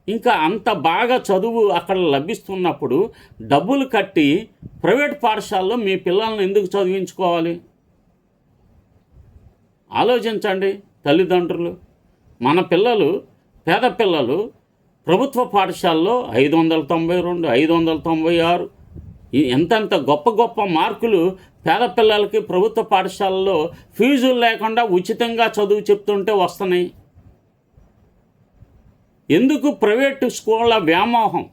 ఇంకా అంత బాగా చదువు అక్కడ లభిస్తున్నప్పుడు డబ్బులు కట్టి ప్రైవేట్ పాఠశాలలో మీ పిల్లల్ని ఎందుకు చదివించుకోవాలి? ఆలోచించండి తల్లిదండ్రులు. మన పిల్లలు, పేద పిల్లలు ప్రభుత్వ పాఠశాలలో 592, 596 ఎంతంత గొప్ప గొప్ప మార్కులు పేద పిల్లలకి ప్రభుత్వ పాఠశాలలో ఫీజులు లేకుండా ఉచితంగా చదువు చెప్తుంటే వస్తున్నాయి. ఎందుకు ప్రైవేటు స్కూళ్ళ వ్యామోహం?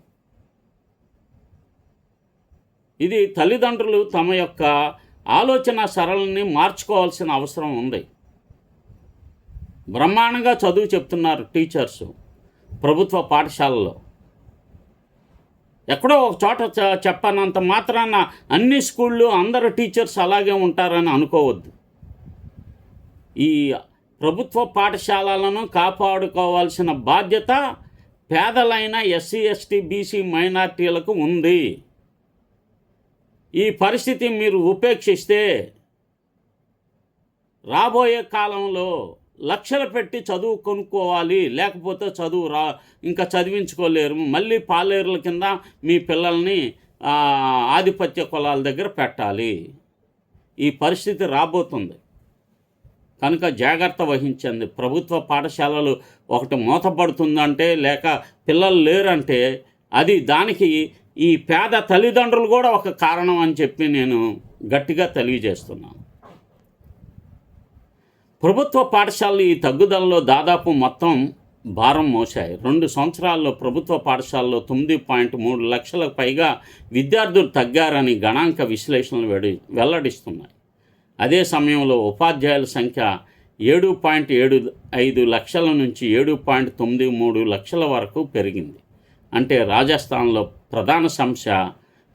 ఇది తల్లిదండ్రులు తమ యొక్క ఆలోచన సరళిని మార్చుకోవాల్సిన అవసరం ఉంది. బ్రహ్మాండంగా చదువు చెప్తున్నారు టీచర్సు ప్రభుత్వ పాఠశాలలో. ఎక్కడో ఒక చోట చెప్పనంత మాత్రాన అన్ని స్కూళ్ళు అందరు టీచర్స్ అలాగే ఉంటారని అనుకోవద్దు. ఈ ప్రభుత్వ పాఠశాలలను కాపాడుకోవాల్సిన బాధ్యత పేదలైన ఎస్సీ, ఎస్టీ, బీసీ మైనార్టీలకు ఉంది. ఈ పరిస్థితి మీరు ఉపేక్షిస్తే రాబోయే కాలంలో లక్షలు పెట్టి చదువు కొనుక్కోవాలి, లేకపోతే ఇంకా చదివించుకోలేరు. మళ్ళీ పాలేరుల కింద మీ పిల్లల్ని ఆధిపత్య కులాల దగ్గర పెట్టాలి. ఈ పరిస్థితి రాబోతుంది. కనుక జాగ్రత్త వహించండి. ప్రభుత్వ పాఠశాలలు ఒకటి మూతపడుతుందంటే, లేక పిల్లలు లేరంటే దానికి ఈ పేద తల్లిదండ్రులు కూడా ఒక కారణం అని చెప్పి నేను గట్టిగా తెలియజేస్తున్నాను. ప్రభుత్వ పాఠశాలలు ఈ తగ్గుదలలో దాదాపు మొత్తం భారం మోశాయి. 2 సంవత్సరాల్లో ప్రభుత్వ పాఠశాలలో 9.3 లక్షలకు పైగా విద్యార్థులు తగ్గారని గణాంక విశ్లేషణలు వెల్లడిస్తున్నాయి. అదే సమయంలో ఉపాధ్యాయుల సంఖ్య 7.75 లక్షల నుంచి 7.93 లక్షల వరకు పెరిగింది. అంటే రాజస్థాన్లో ప్రధాన సమస్య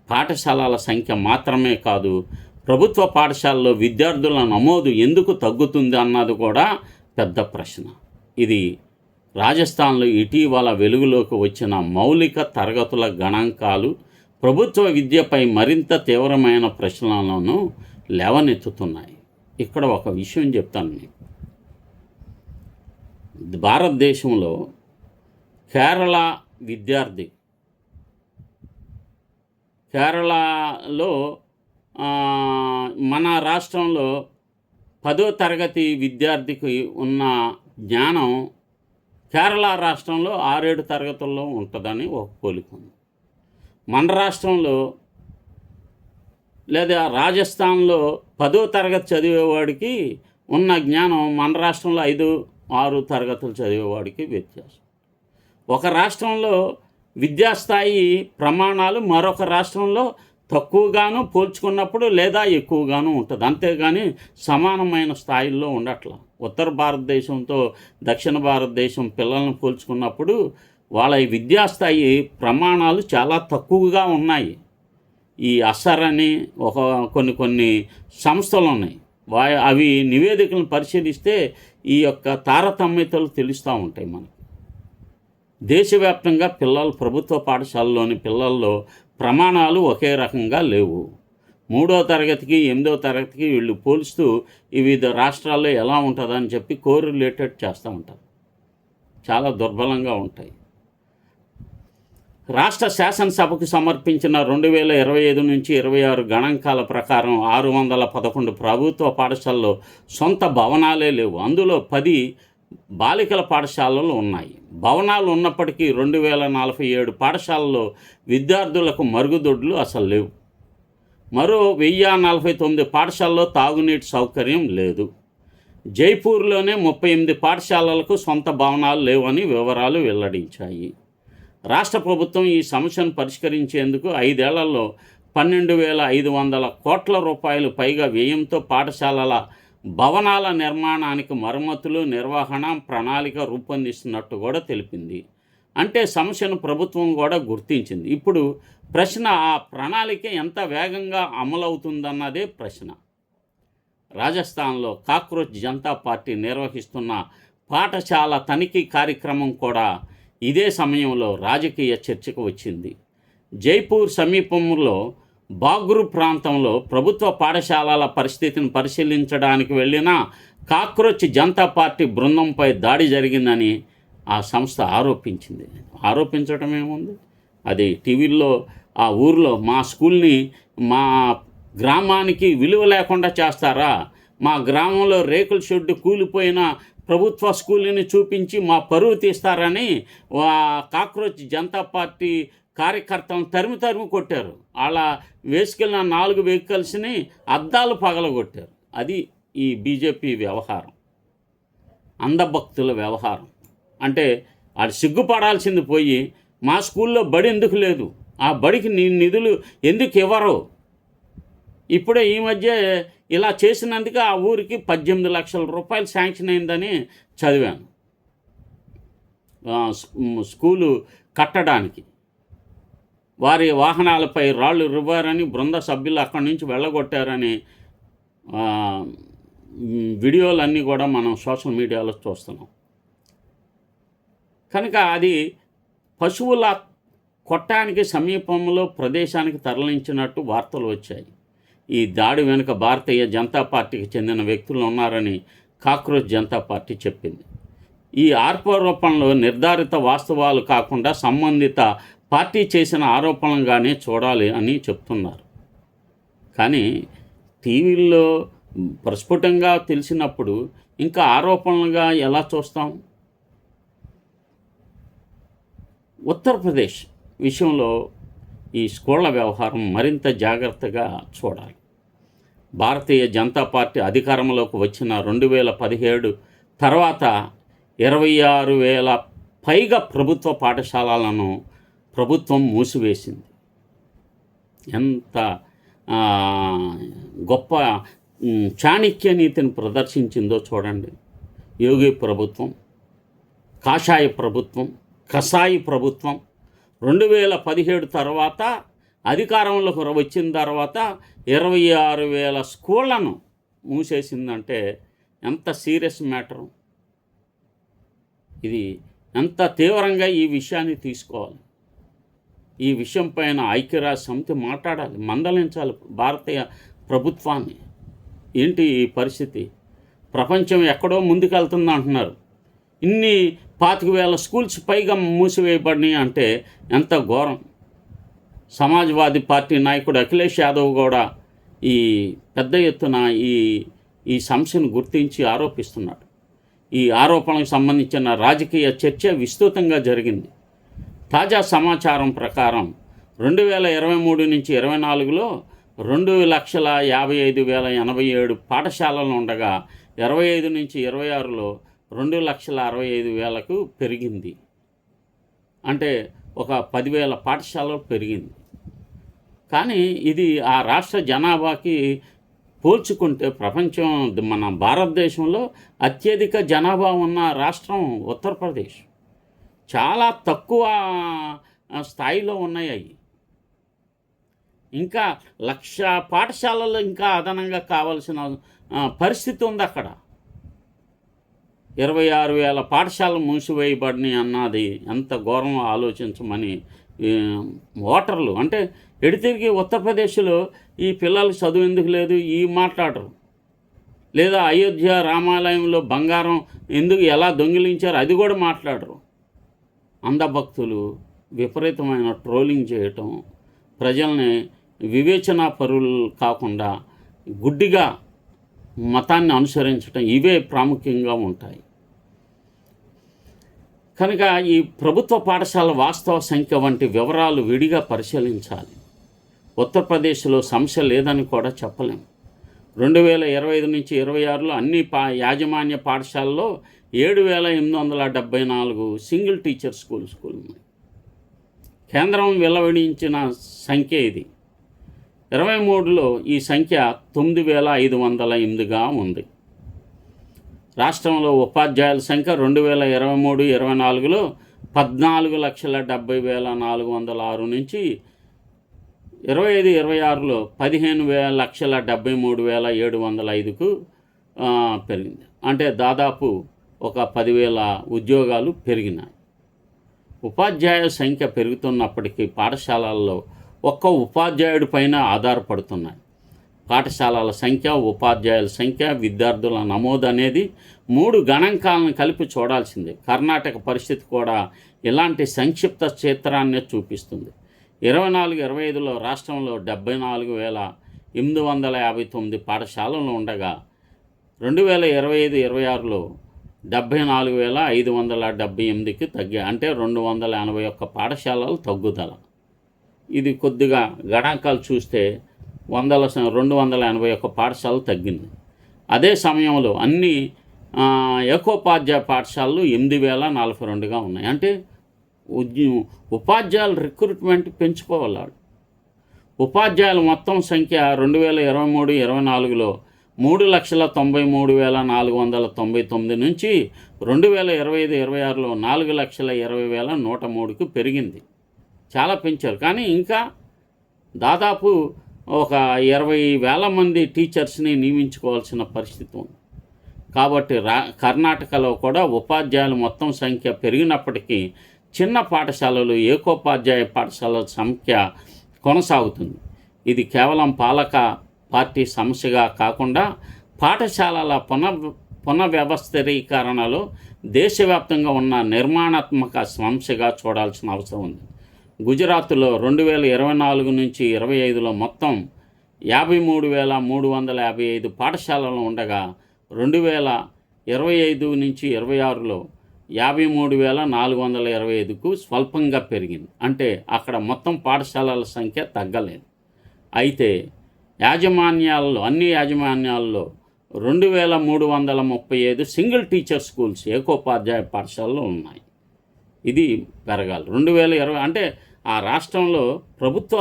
పాఠశాలల సంఖ్య మాత్రమే కాదు, ప్రభుత్వ పాఠశాలలో విద్యార్థుల నమోదు ఎందుకు తగ్గుతుంది అన్నది కూడా పెద్ద ప్రశ్న. ఇది రాజస్థాన్లో ఇటీవల వెలుగులోకి వచ్చిన మౌలిక తరగతుల గణాంకాలు ప్రభుత్వ విద్యపై మరింత తీవ్రమైన ప్రశ్నలను లేవనెత్తుతున్నాయి. ఇక్కడ ఒక విషయం చెప్తాను మీకు. భారతదేశంలో కేరళ విద్యార్థి, కేరళలో మన రాష్ట్రంలో 10వ తరగతి విద్యార్థికి ఉన్న జ్ఞానం కేరళ రాష్ట్రంలో 6-7 తరగతుల్లో ఉంటుందని ఒక పోలిక ఉంది. మన రాష్ట్రంలో లేదా రాజస్థాన్లో 10వ తరగతి చదివేవాడికి ఉన్న జ్ఞానం మన రాష్ట్రంలో 5-6 తరగతులు చదివేవాడికి వ్యత్యాసం. ఒక రాష్ట్రంలో విద్యాస్థాయి ప్రమాణాలు మరొక రాష్ట్రంలో తక్కువగాను పోల్చుకున్నప్పుడు లేదా ఎక్కువగాను ఉంటుంది, అంతేగాని సమానమైన స్థాయిల్లో ఉండట్లా. ఉత్తర భారతదేశంతో దక్షిణ భారతదేశం పిల్లలను పోల్చుకున్నప్పుడు వాళ్ళ విద్యాస్థాయి ప్రమాణాలు చాలా తక్కువగా ఉన్నాయి. ఈ అస్సర్ అని కొన్ని సంస్థలు ఉన్నాయి, అవి నివేదికలను పరిశీలిస్తే ఈ యొక్క తారతమ్యతలు తెలుస్తూ ఉంటాయి మనకు. దేశవ్యాప్తంగా ప్రభుత్వ పాఠశాలలోని పిల్లల్లో ప్రమాణాలు ఒకే రకంగా లేవు. 3వ తరగతికి 8వ తరగతికి వీళ్ళు పోలుస్తూ వివిధ రాష్ట్రాల్లో ఎలా ఉంటుందని చెప్పి కోరిలేటెడ్ చేస్తూ ఉంటారు. చాలా దుర్బలంగా ఉంటాయి. రాష్ట్ర శాసనసభకు సమర్పించిన 2025 నుంచి 26 గణాంకాల ప్రకారం 611 ప్రభుత్వ పాఠశాలలో సొంత భవనాలే లేవు. అందులో 10 బాలికల పాఠశాలలు ఉన్నాయి. భవనాలు ఉన్నప్పటికీ 2047 పాఠశాలలో విద్యార్థులకు మరుగుదొడ్లు అసలు లేవు. మరో 1049 పాఠశాలలో తాగునీటి సౌకర్యం లేదు. జైపూర్లోనే 38 పాఠశాలలకు సొంత భవనాలు లేవని వివరాలు వెల్లడించాయి. రాష్ట్ర ప్రభుత్వం ఈ సమస్యను పరిష్కరించేందుకు 5 ఏళ్లలో 12,500 కోట్ల రూపాయలు పైగా వ్యయంతో పాఠశాలల భవనాల నిర్మాణానికి మరమ్మతులు, నిర్వహణ ప్రణాళిక రూపొందిస్తున్నట్టు కూడా తెలిపింది. అంటే సమస్యను ప్రభుత్వం కూడా గుర్తించింది. ఇప్పుడు ప్రశ్న, ఆ ప్రణాళిక ఎంత వేగంగా అమలవుతుందన్నదే ప్రశ్న. రాజస్థాన్లో కాక్రోచ్ జనతా పార్టీ నిర్వహిస్తున్న పాఠశాల తనిఖీ కార్యక్రమం కూడా ఇదే సమయంలో రాజకీయ చర్చకు వచ్చింది. జైపూర్ సమీపంలో బాగ్రు ప్రాంతంలో ప్రభుత్వ పాఠశాలల పరిస్థితిని పరిశీలించడానికి వెళ్ళిన కాక్రోచ్ జనతా పార్టీ బృందంపై దాడి జరిగిందని ఆ సంస్థ ఆరోపించింది. ఆరోపించడం ఏముంది, అది టీవీల్లో ఆ ఊరిలో మా స్కూల్ని, మా గ్రామానికి విలువ లేకుండా చేస్తారా, మా గ్రామంలో రేకుల షెడ్డు కూలిపోయిన ప్రభుత్వ స్కూల్ని చూపించి మా పరువు తీస్తారని కాక్రోచ్ జనతా పార్టీ కార్యకర్తలను తరిమి కొట్టారు. అలా వేసుకెళ్ళిన 4 వెహికల్స్ని అద్దాలు పగలగొట్టారు. అది ఈ బీజేపీ వ్యవహారం, అంధభక్తుల వ్యవహారం. అంటే అది సిగ్గుపడాల్సింది పోయి మా స్కూల్లో బడి ఎందుకు లేదు, ఆ బడికి నిధులు ఎందుకు ఇవ్వరు, ఇప్పుడే ఈ మధ్య ఇలా చేసినందుకు ఆ ఊరికి 18 లక్షల రూపాయలు శాంక్షన్ అయిందని చదివాను స్కూలు కట్టడానికి. వారి వాహనాలపై రాళ్ళు రువ్వారని, బృంద సభ్యులు అక్కడి నుంచి వెళ్ళగొట్టారని వీడియోలన్నీ కూడా మనం సోషల్ మీడియాలో చూస్తున్నాం. కనుక అది పశువుల కొట్టానికి సమీపంలో ప్రదేశానికి తరలించినట్టు వార్తలు వచ్చాయి. ఈ దాడి వెనుక భారతీయ జనతా పార్టీకి చెందిన వ్యక్తులు ఉన్నారని కాక్రోచ్ జనతా పార్టీ చెప్పింది. ఈ ఆరోపణలో నిర్ధారిత వాస్తవాలు కాకుండా సంబంధిత పార్టీ చేసిన ఆరోపణలుగానే చూడాలి అని చెప్తున్నారు. కానీ టీవీల్లో ప్రస్ఫుటంగా తెలిసినప్పుడు ఇంకా ఆరోపణలుగా ఎలా చూస్తాం? ఉత్తరప్రదేశ్ విషయంలో ఈ స్కూళ్ల వ్యవహారం మరింత జాగ్రత్తగా చూడాలి. భారతీయ జనతా పార్టీ అధికారంలోకి వచ్చిన 2017 తర్వాత పైగా ప్రభుత్వ పాఠశాలలను ప్రభుత్వం మూసివేసింది. ఎంత ఆ, గొప్ప చాణక్య నీతిని ప్రదర్శించిందో చూడండి. యోగి ప్రభుత్వం, కాషాయ ప్రభుత్వం, కసాయి ప్రభుత్వం 2017 తర్వాత అధికారంలోకి వచ్చిన తర్వాత 26,000 స్కూళ్లను మూసేసిందంటే ఎంత సీరియస్ మ్యాటరు. ఇది ఎంత తీవ్రంగా ఈ విషయాన్ని తీసుకోవాలి. ఈ విషయం పైన ఐక్యరాజ్య సమితి మాట్లాడాలి, మందలించాలి భారతీయ ప్రభుత్వాన్ని. ఏంటి ఈ పరిస్థితి? ప్రపంచం ఎక్కడో ముందుకెళ్తుంది అంటున్నారు. ఇన్ని 25,000 స్కూల్స్ పైగా మూసివేయబడినాయి అంటే ఎంత ఘోరం. సమాజ్వాదీ పార్టీ నాయకుడు అఖిలేష్ యాదవ్ కూడా ఈ పెద్ద ఎత్తున ఈ సమస్యను గుర్తించి ఆరోపిస్తున్నాడు. ఈ ఆరోపణలకు సంబంధించిన రాజకీయ చర్చ విస్తృతంగా జరిగింది. తాజా సమాచారం ప్రకారం 2023 నుంచి 24లో 2,55,087 పాఠశాలలు ఉండగా 25 నుంచి 26లో 2,65,000కు పెరిగింది. అంటే ఒక 10,000 పాఠశాలలు పెరిగింది. కానీ ఇది ఆ రాష్ట్ర జనాభాకి పోల్చుకుంటే ప్రపంచం మన భారతదేశంలో అత్యధిక జనాభా ఉన్న రాష్ట్రం ఉత్తరప్రదేశ్. చాలా తక్కువ స్థాయిలో ఉన్నాయి అవి. ఇంకా 1,00,000 పాఠశాలలు ఇంకా అదనంగా కావాల్సిన పరిస్థితి ఉంది అక్కడ. 26,000 పాఠశాలలు మూసివేయబడినాయి అన్నది ఎంత ఘోరం ఆలోచించమని ఓటర్లు అంటే ఎడితిరిగి ఉత్తరప్రదేశ్లో ఈ పిల్లలకు చదువు ఎందుకు లేదు ఈ మాట్లాడరు. లేదా అయోధ్య రామాలయంలో బంగారం ఎందుకు ఎలా దొంగిలించారు అది కూడా మాట్లాడరు. అంధభక్తులు విపరీతమైన ట్రోలింగ్ చేయటం, ప్రజల్ని వివేచనా పరులు కాకుండా గుడ్డిగా మతాన్ని అనుసరించటం ఇవే ప్రాముఖ్యంగా ఉంటాయి. కనుక ఈ ప్రభుత్వ పాఠశాల వాస్తవ సంఖ్య వంటి వివరాలు విడిగా పరిశీలించాలి. ఉత్తరప్రదేశ్లో సమస్య లేదని కూడా చెప్పలేం. 2025 నుంచి 26లో అన్ని యాజమాన్య పాఠశాలలో 7,874 సింగిల్ టీచర్ స్కూల్స్ ఉన్నాయి. కేంద్రం వెల్లడించిన సంఖ్య ఇది. 23లో ఈ సంఖ్య 9,508గా ఉంది. రాష్ట్రంలో ఉపాధ్యాయుల సంఖ్య 2023-24లో 14,70,406 నుంచి 25-26లో 15,73,705కు పెరిగింది. అంటే దాదాపు ఒక 10,000 ఉద్యోగాలు పెరిగినాయి. ఉపాధ్యాయ సంఖ్య పెరుగుతున్నప్పటికీ పాఠశాలల్లో ఒక్క ఉపాధ్యాయుడి పైన ఆధారపడుతున్నాయి. పాఠశాలల సంఖ్య, ఉపాధ్యాయుల సంఖ్య, విద్యార్థుల నమోదు అనేది 3 గణాంకాలను కలిపి చూడాల్సిందే. కర్ణాటక పరిస్థితి కూడా ఇలాంటి సంక్షిప్త చిత్రాన్ని చూపిస్తుంది. 24-25లో రాష్ట్రంలో 74,859 పాఠశాలలు ఉండగా 2025-26లో 74,578కి తగ్గాయి. అంటే 281 పాఠశాలలు తగ్గుదల. ఇది కొద్దిగా గణాంకాలు చూస్తే 281 పాఠశాలలు తగ్గింది. అదే సమయంలో అన్ని ఏకోపాధ్యాయ పాఠశాలలు 8,042గా ఉన్నాయి. అంటే ఉపాధ్యాయుల రిక్రూట్మెంట్ పెంచుకోవాలి. ఉపాధ్యాయుల మొత్తం సంఖ్య 2023-24లో 3,93,499 నుంచి 2025-26లో 4,20,103కు పెరిగింది. చాలా పెంచారు. కానీ ఇంకా దాదాపు ఒక 20,000 మంది టీచర్స్ని నియమించుకోవాల్సిన పరిస్థితి ఉంది. కాబట్టి కర్ణాటకలో కూడా ఉపాధ్యాయుల మొత్తం సంఖ్య పెరిగినప్పటికీ చిన్న పాఠశాలలు, ఏకోపాధ్యాయ పాఠశాలల సంఖ్య కొనసాగుతుంది. ఇది కేవలం పాలక పార్టీ సమస్యగా కాకుండా పాఠశాలల పునర్వ్యవస్థీకరణలో దేశవ్యాప్తంగా ఉన్న నిర్మాణాత్మక సమస్యగా చూడాల్సిన అవసరం ఉంది. గుజరాత్లో 2024 నుంచి 25లో మొత్తం 53,355 పాఠశాలలు ఉండగా 2025 నుంచి 26లో 53,425కు స్వల్పంగా పెరిగింది. అంటే అక్కడ మొత్తం పాఠశాలల సంఖ్య తగ్గలేదు. అయితే అన్ని యాజమాన్యాల్లో 2,335 సింగిల్ టీచర్ స్కూల్స్, ఏకోపాధ్యాయ పాఠశాలలు ఉన్నాయి. ఇది పెరగాలి. 2020 అంటే ఆ రాష్ట్రంలో ప్రభుత్వ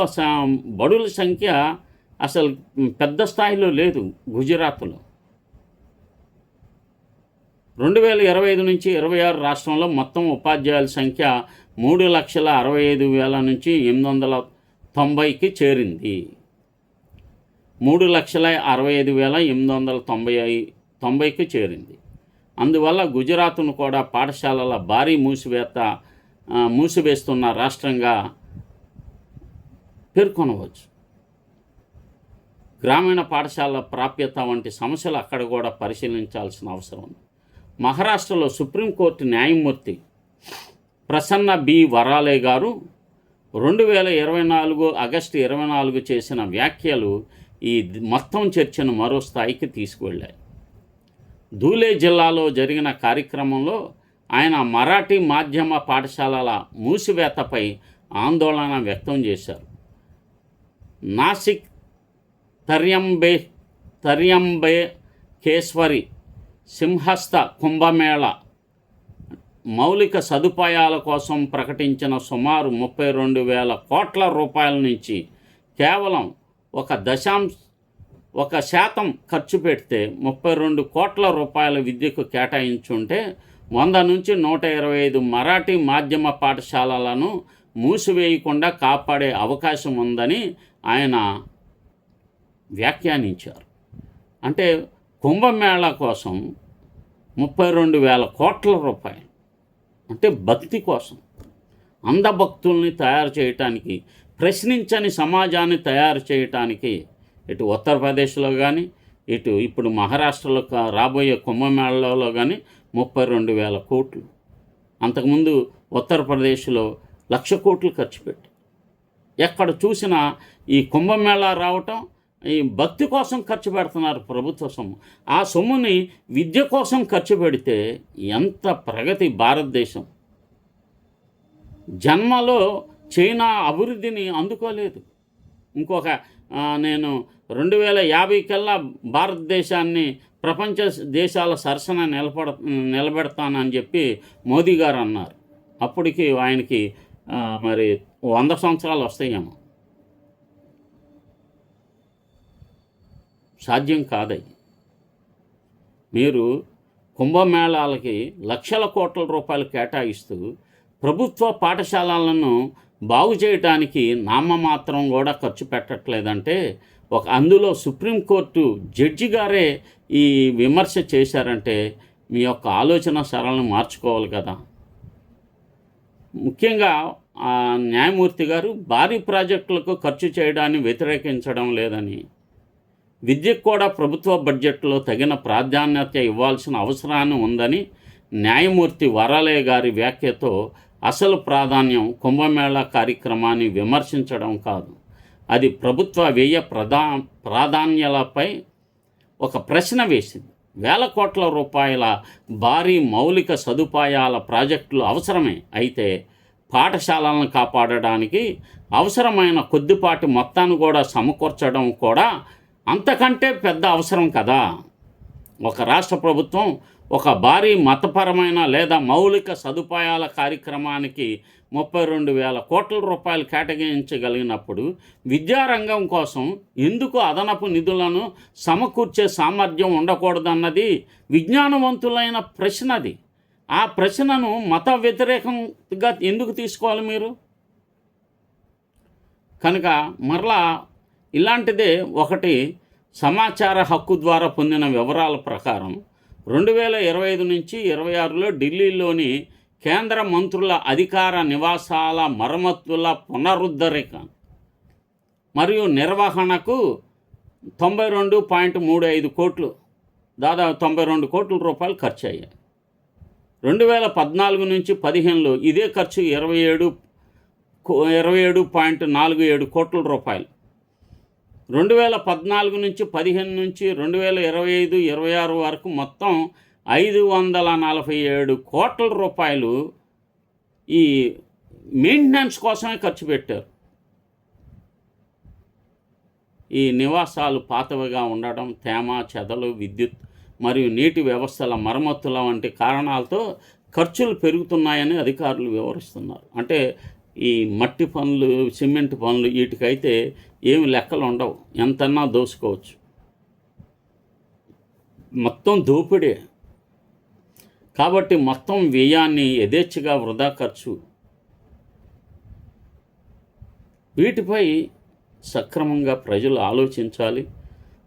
బడుల సంఖ్య అసలు పెద్ద స్థాయిలో లేదు గుజరాత్లో. 2025 నుంచి 26 రాష్ట్రంలో మొత్తం ఉపాధ్యాయుల సంఖ్య 3,65,000 నుంచి 890కి చేరింది. 3,65,890కి చేరింది. అందువల్ల గుజరాత్ను కూడా పాఠశాలల భారీ మూసివేస్తున్న రాష్ట్రంగా పేర్కొనవచ్చు. గ్రామీణ పాఠశాలల ప్రాప్యత వంటి సమస్యలు అక్కడ కూడా పరిశీలించాల్సిన అవసరం ఉంది. మహారాష్ట్రలో సుప్రీంకోర్టు న్యాయమూర్తి ప్రసన్న బి వరాలే గారు 2024 ఆగస్టు 24 చేసిన వ్యాఖ్యలు ఈ మొత్తం చర్చను మరో స్థాయికి తీసుకువెళ్ళాయి. ధూలే జిల్లాలో జరిగిన కార్యక్రమంలో ఆయన మరాఠీ మాధ్యమ పాఠశాలల మూసివేతపై ఆందోళన వ్యక్తం చేశారు. నాసిక్ తర్యంబకేశ్వరి సింహస్థ కుంభమేళ మౌలిక సదుపాయాల కోసం ప్రకటించిన సుమారు 32,000 కోట్ల రూపాయల నుంచి కేవలం 1% ఖర్చు పెడితే 32 కోట్ల రూపాయల విద్యకు కేటాయించుంటే 100 నుంచి 125 మరాఠీ మాధ్యమ పాఠశాలలను మూసివేయకుండా కాపాడే అవకాశం ఉందని ఆయన వ్యాఖ్యానించారు. అంటే కుంభమేళా కోసం 32,000 కోట్ల రూపాయలు అంటే భక్తి కోసం, అంధభక్తుల్ని తయారు చేయటానికి, ప్రశ్నించని సమాజాన్ని తయారు చేయటానికి ఇటు ఉత్తరప్రదేశ్లో కానీ ఇటు ఇప్పుడు మహారాష్ట్రలో రాబోయే కుంభమేళాలో కానీ 32,000 కోట్లు. అంతకుముందు ఉత్తరప్రదేశ్లో 1,00,000 కోట్లు ఖర్చు పెట్టి ఎక్కడ చూసినా ఈ కుంభమేళా రావటం ఈ భక్తి కోసం ఖర్చు పెడుతున్నారు ప్రభుత్వ సొమ్ము. ఆ సొమ్ముని విద్య కోసం ఖర్చు పెడితే ఎంత ప్రగతి భారతదేశం. జన్మలో చైనా అభివృద్ధిని అందుకోలేదు. ఇంకొక నేను 2050 కల్లా భారతదేశాన్ని ప్రపంచ దేశాల సరసన నిలబెడతానని చెప్పి మోదీ గారు అన్నారు. అప్పటికి ఆయనకి మరి 100 సంవత్సరాలు వస్తాయేమో. సాధ్యం కాదయ్యి. మీరు కుంభమేళాలకి లక్షల కోట్ల రూపాయలు కేటాయిస్తూ ప్రభుత్వ పాఠశాలలను బాగు చేయడానికి నామమాత్రం కూడా ఖర్చు పెట్టట్లేదంటే అందులో సుప్రీంకోర్టు జడ్జి గారే ఈ విమర్శ చేశారంటే మీ యొక్క ఆలోచన సరళను మార్చుకోవాలి కదా. ముఖ్యంగా న్యాయమూర్తి గారు భారీ ప్రాజెక్టులకు ఖర్చు చేయడాన్ని వ్యతిరేకించడం లేదని, విద్యకు కూడా ప్రభుత్వ బడ్జెట్లో తగిన ప్రాధాన్యత ఇవ్వాల్సిన అవసరాన్ని ఉందని న్యాయమూర్తి వరాలే గారి వ్యాఖ్యతో అసలు ప్రాధాన్యం కుంభమేళా కార్యక్రమాన్ని విమర్శించడం కాదు, అది ప్రభుత్వ వ్యయ ప్రాధాన్యాలపై ఒక ప్రశ్న వేసింది. 1,000 కోట్ల రూపాయల భారీ మౌలిక సదుపాయాల ప్రాజెక్టులు అవసరమే. అయితే పాఠశాలలను కాపాడడానికి అవసరమైన కొద్దిపాటి మొత్తాన్ని కూడా సమకూర్చడం కూడా అంతకంటే పెద్ద అవసరం కదా. ఒక రాష్ట్ర ప్రభుత్వం ఒక భారీ మతపరమైన లేదా మౌలిక సదుపాయాల కార్యక్రమానికి 32,000 కోట్ల రూపాయలు కేటాయించగలిగినప్పుడు విద్యారంగం కోసం ఎందుకు అదనపు నిధులను సమకూర్చే సామర్థ్యం ఉండకూడదన్నది విజ్ఞానవంతులైన ప్రశ్నది. ఆ ప్రశ్నను మత వ్యతిరేకంగా ఎందుకు తీసుకోవాలి మీరు? కనుక మరలా ఇలాంటిదే ఒకటి సమాచార హక్కు ద్వారా పొందిన వివరాల ప్రకారం 2025 నుంచి 26లో ఢిల్లీలోని కేంద్ర మంత్రుల అధికార నివాసాల మరమ్మతుల పునరుద్ధరణ మరియు నిర్వహణకు 92.35 కోట్లు, దాదాపు 92 కోట్ల రూపాయలు ఖర్చు అయ్యాయి. 2014 నుంచి 15లో ఇదే ఖర్చు 27.47 కోట్ల రూపాయలు. 2014 నుంచి 15 నుంచి 2025-26 వరకు మొత్తం 547 కోట్ల రూపాయలు ఈ మెయింటెనెన్స్ కోసమే ఖర్చు పెట్టారు. ఈ నివాసాలు పాతవిగా ఉండడం, తేమ, చెదలు, విద్యుత్ మరియు నీటి వ్యవస్థల మరమ్మతుల వంటి కారణాలతో ఖర్చులు పెరుగుతున్నాయని అధికారులు వివరిస్తున్నారు. అంటే ఈ మట్టి పనులు, సిమెంట్ పనులు వీటికైతే ఏమి లెక్కలు ఉండవు, ఎంతన్నా దోసుకోవచ్చు. మొత్తం దోపిడే. కాబట్టి మొత్తం వ్యయాన్ని యథేచ్ఛగా వృధా ఖర్చు. వీటిపై సక్రమంగా ప్రజలు ఆలోచించాలి.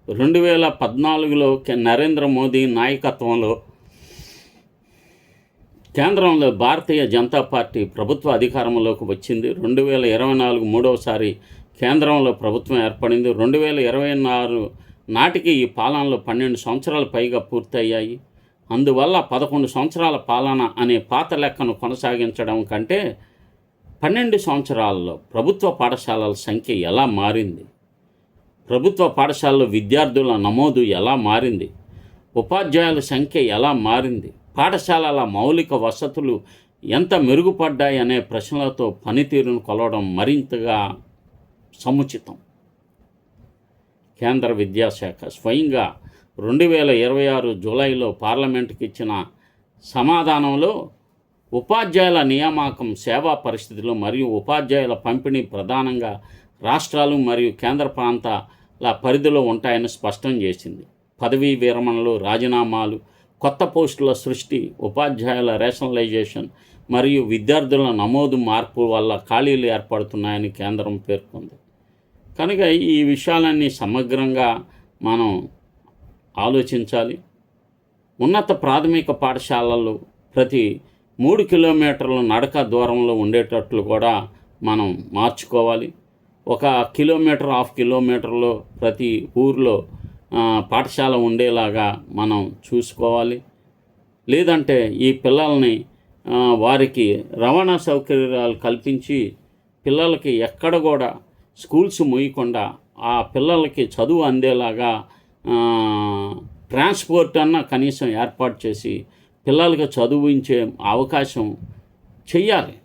2014లో నరేంద్ర మోదీ నాయకత్వంలో కేంద్రంలో భారతీయ జనతా పార్టీ ప్రభుత్వ అధికారంలోకి వచ్చింది. 2024 మూడవసారి కేంద్రంలో ప్రభుత్వం ఏర్పడింది. 2026 నాటికి ఈ పాలనలో 12 సంవత్సరాలు పైగా పూర్తయ్యాయి. అందువల్ల 11 సంవత్సరాల పాలన అనే పాత లెక్కను కొనసాగించడం కంటే 12 సంవత్సరాల్లో ప్రభుత్వ పాఠశాలల సంఖ్య ఎలా మారింది, ప్రభుత్వ పాఠశాలలో విద్యార్థుల నమోదు ఎలా మారింది, ఉపాధ్యాయుల సంఖ్య ఎలా మారింది, పాఠశాలల మౌలిక వసతులు ఎంత మెరుగుపడ్డాయి అనే ప్రశ్నలతో పనితీరును కొలవడం మరింతగా సముచితం. కేంద్ర విద్యాశాఖ స్వయంగా 2026 జూలైలో పార్లమెంటుకి ఇచ్చిన సమాధానంలో ఉపాధ్యాయుల నియామకం సేవా పరిస్థితులు మరియు ఉపాధ్యాయుల పంపిణీ ప్రధానంగా రాష్ట్రాలు మరియు కేంద్ర ప్రాంతాల పరిధిలో ఉంటాయని స్పష్టం చేసింది. పదవీ విరమణలు, రాజీనామాలు, కొత్త పోస్టుల సృష్టి, ఉపాధ్యాయుల రేషనలైజేషన్ మరియు విద్యార్థుల నమోదు మార్పు వల్ల ఖాళీలు ఏర్పడుతున్నాయని కేంద్రం పేర్కొంది. కనుక ఈ విషయాలన్నీ సమగ్రంగా మనం ఆలోచించాలి. ఉన్నత ప్రాథమిక పాఠశాలలు ప్రతి 3 కిలోమీటర్ల నడక దూరంలో ఉండేటట్లు కూడా మనం మార్చుకోవాలి. 1 కిలోమీటర్, హాఫ్ కిలోమీటర్లో ప్రతి ఊర్లో పాఠశాల ఉండేలాగా మనం చూసుకోవాలి. లేదంటే ఈ పిల్లల్ని వారికి రవాణా సౌకర్యాలు కల్పించి పిల్లలకి ఎక్కడ కూడా స్కూల్స్ మూయకుండా ఆ పిల్లలకి చదువు అందేలాగా ట్రాన్స్పోర్ట్ అన్న కనీసం ఏర్పాటు చేసి పిల్లలకి చదువుంచే అవకాశం చెయ్యాలి.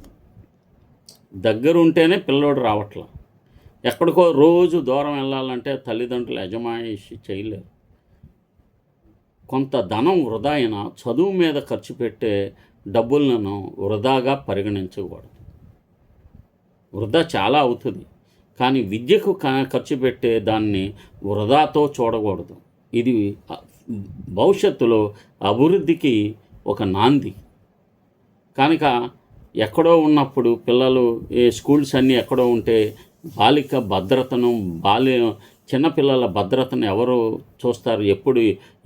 దగ్గరుంటేనే పిల్లోడు రావట్లా. ఎక్కడికో రోజు దూరం వెళ్ళాలంటే తల్లిదండ్రులు యజమాయిషి చేయలేరు. కొంత ధనం వృధా అయినా చదువు మీద ఖర్చు పెట్టే డబ్బులను వృధాగా పరిగణించకూడదు. వృధా చాలా అవుతుంది, కానీ విద్యకు ఖర్చు పెట్టే దాన్ని వృధాతో చూడకూడదు. ఇది భవిష్యత్తులో అభివృద్ధికి ఒక నాంది. కనుక ఎక్కడో ఉన్నప్పుడు పిల్లలు స్కూల్స్ అన్నీ ఎక్కడో ఉంటే బాలిక భద్రతను చిన్నపిల్లల భద్రతను ఎవరు చూస్తారు,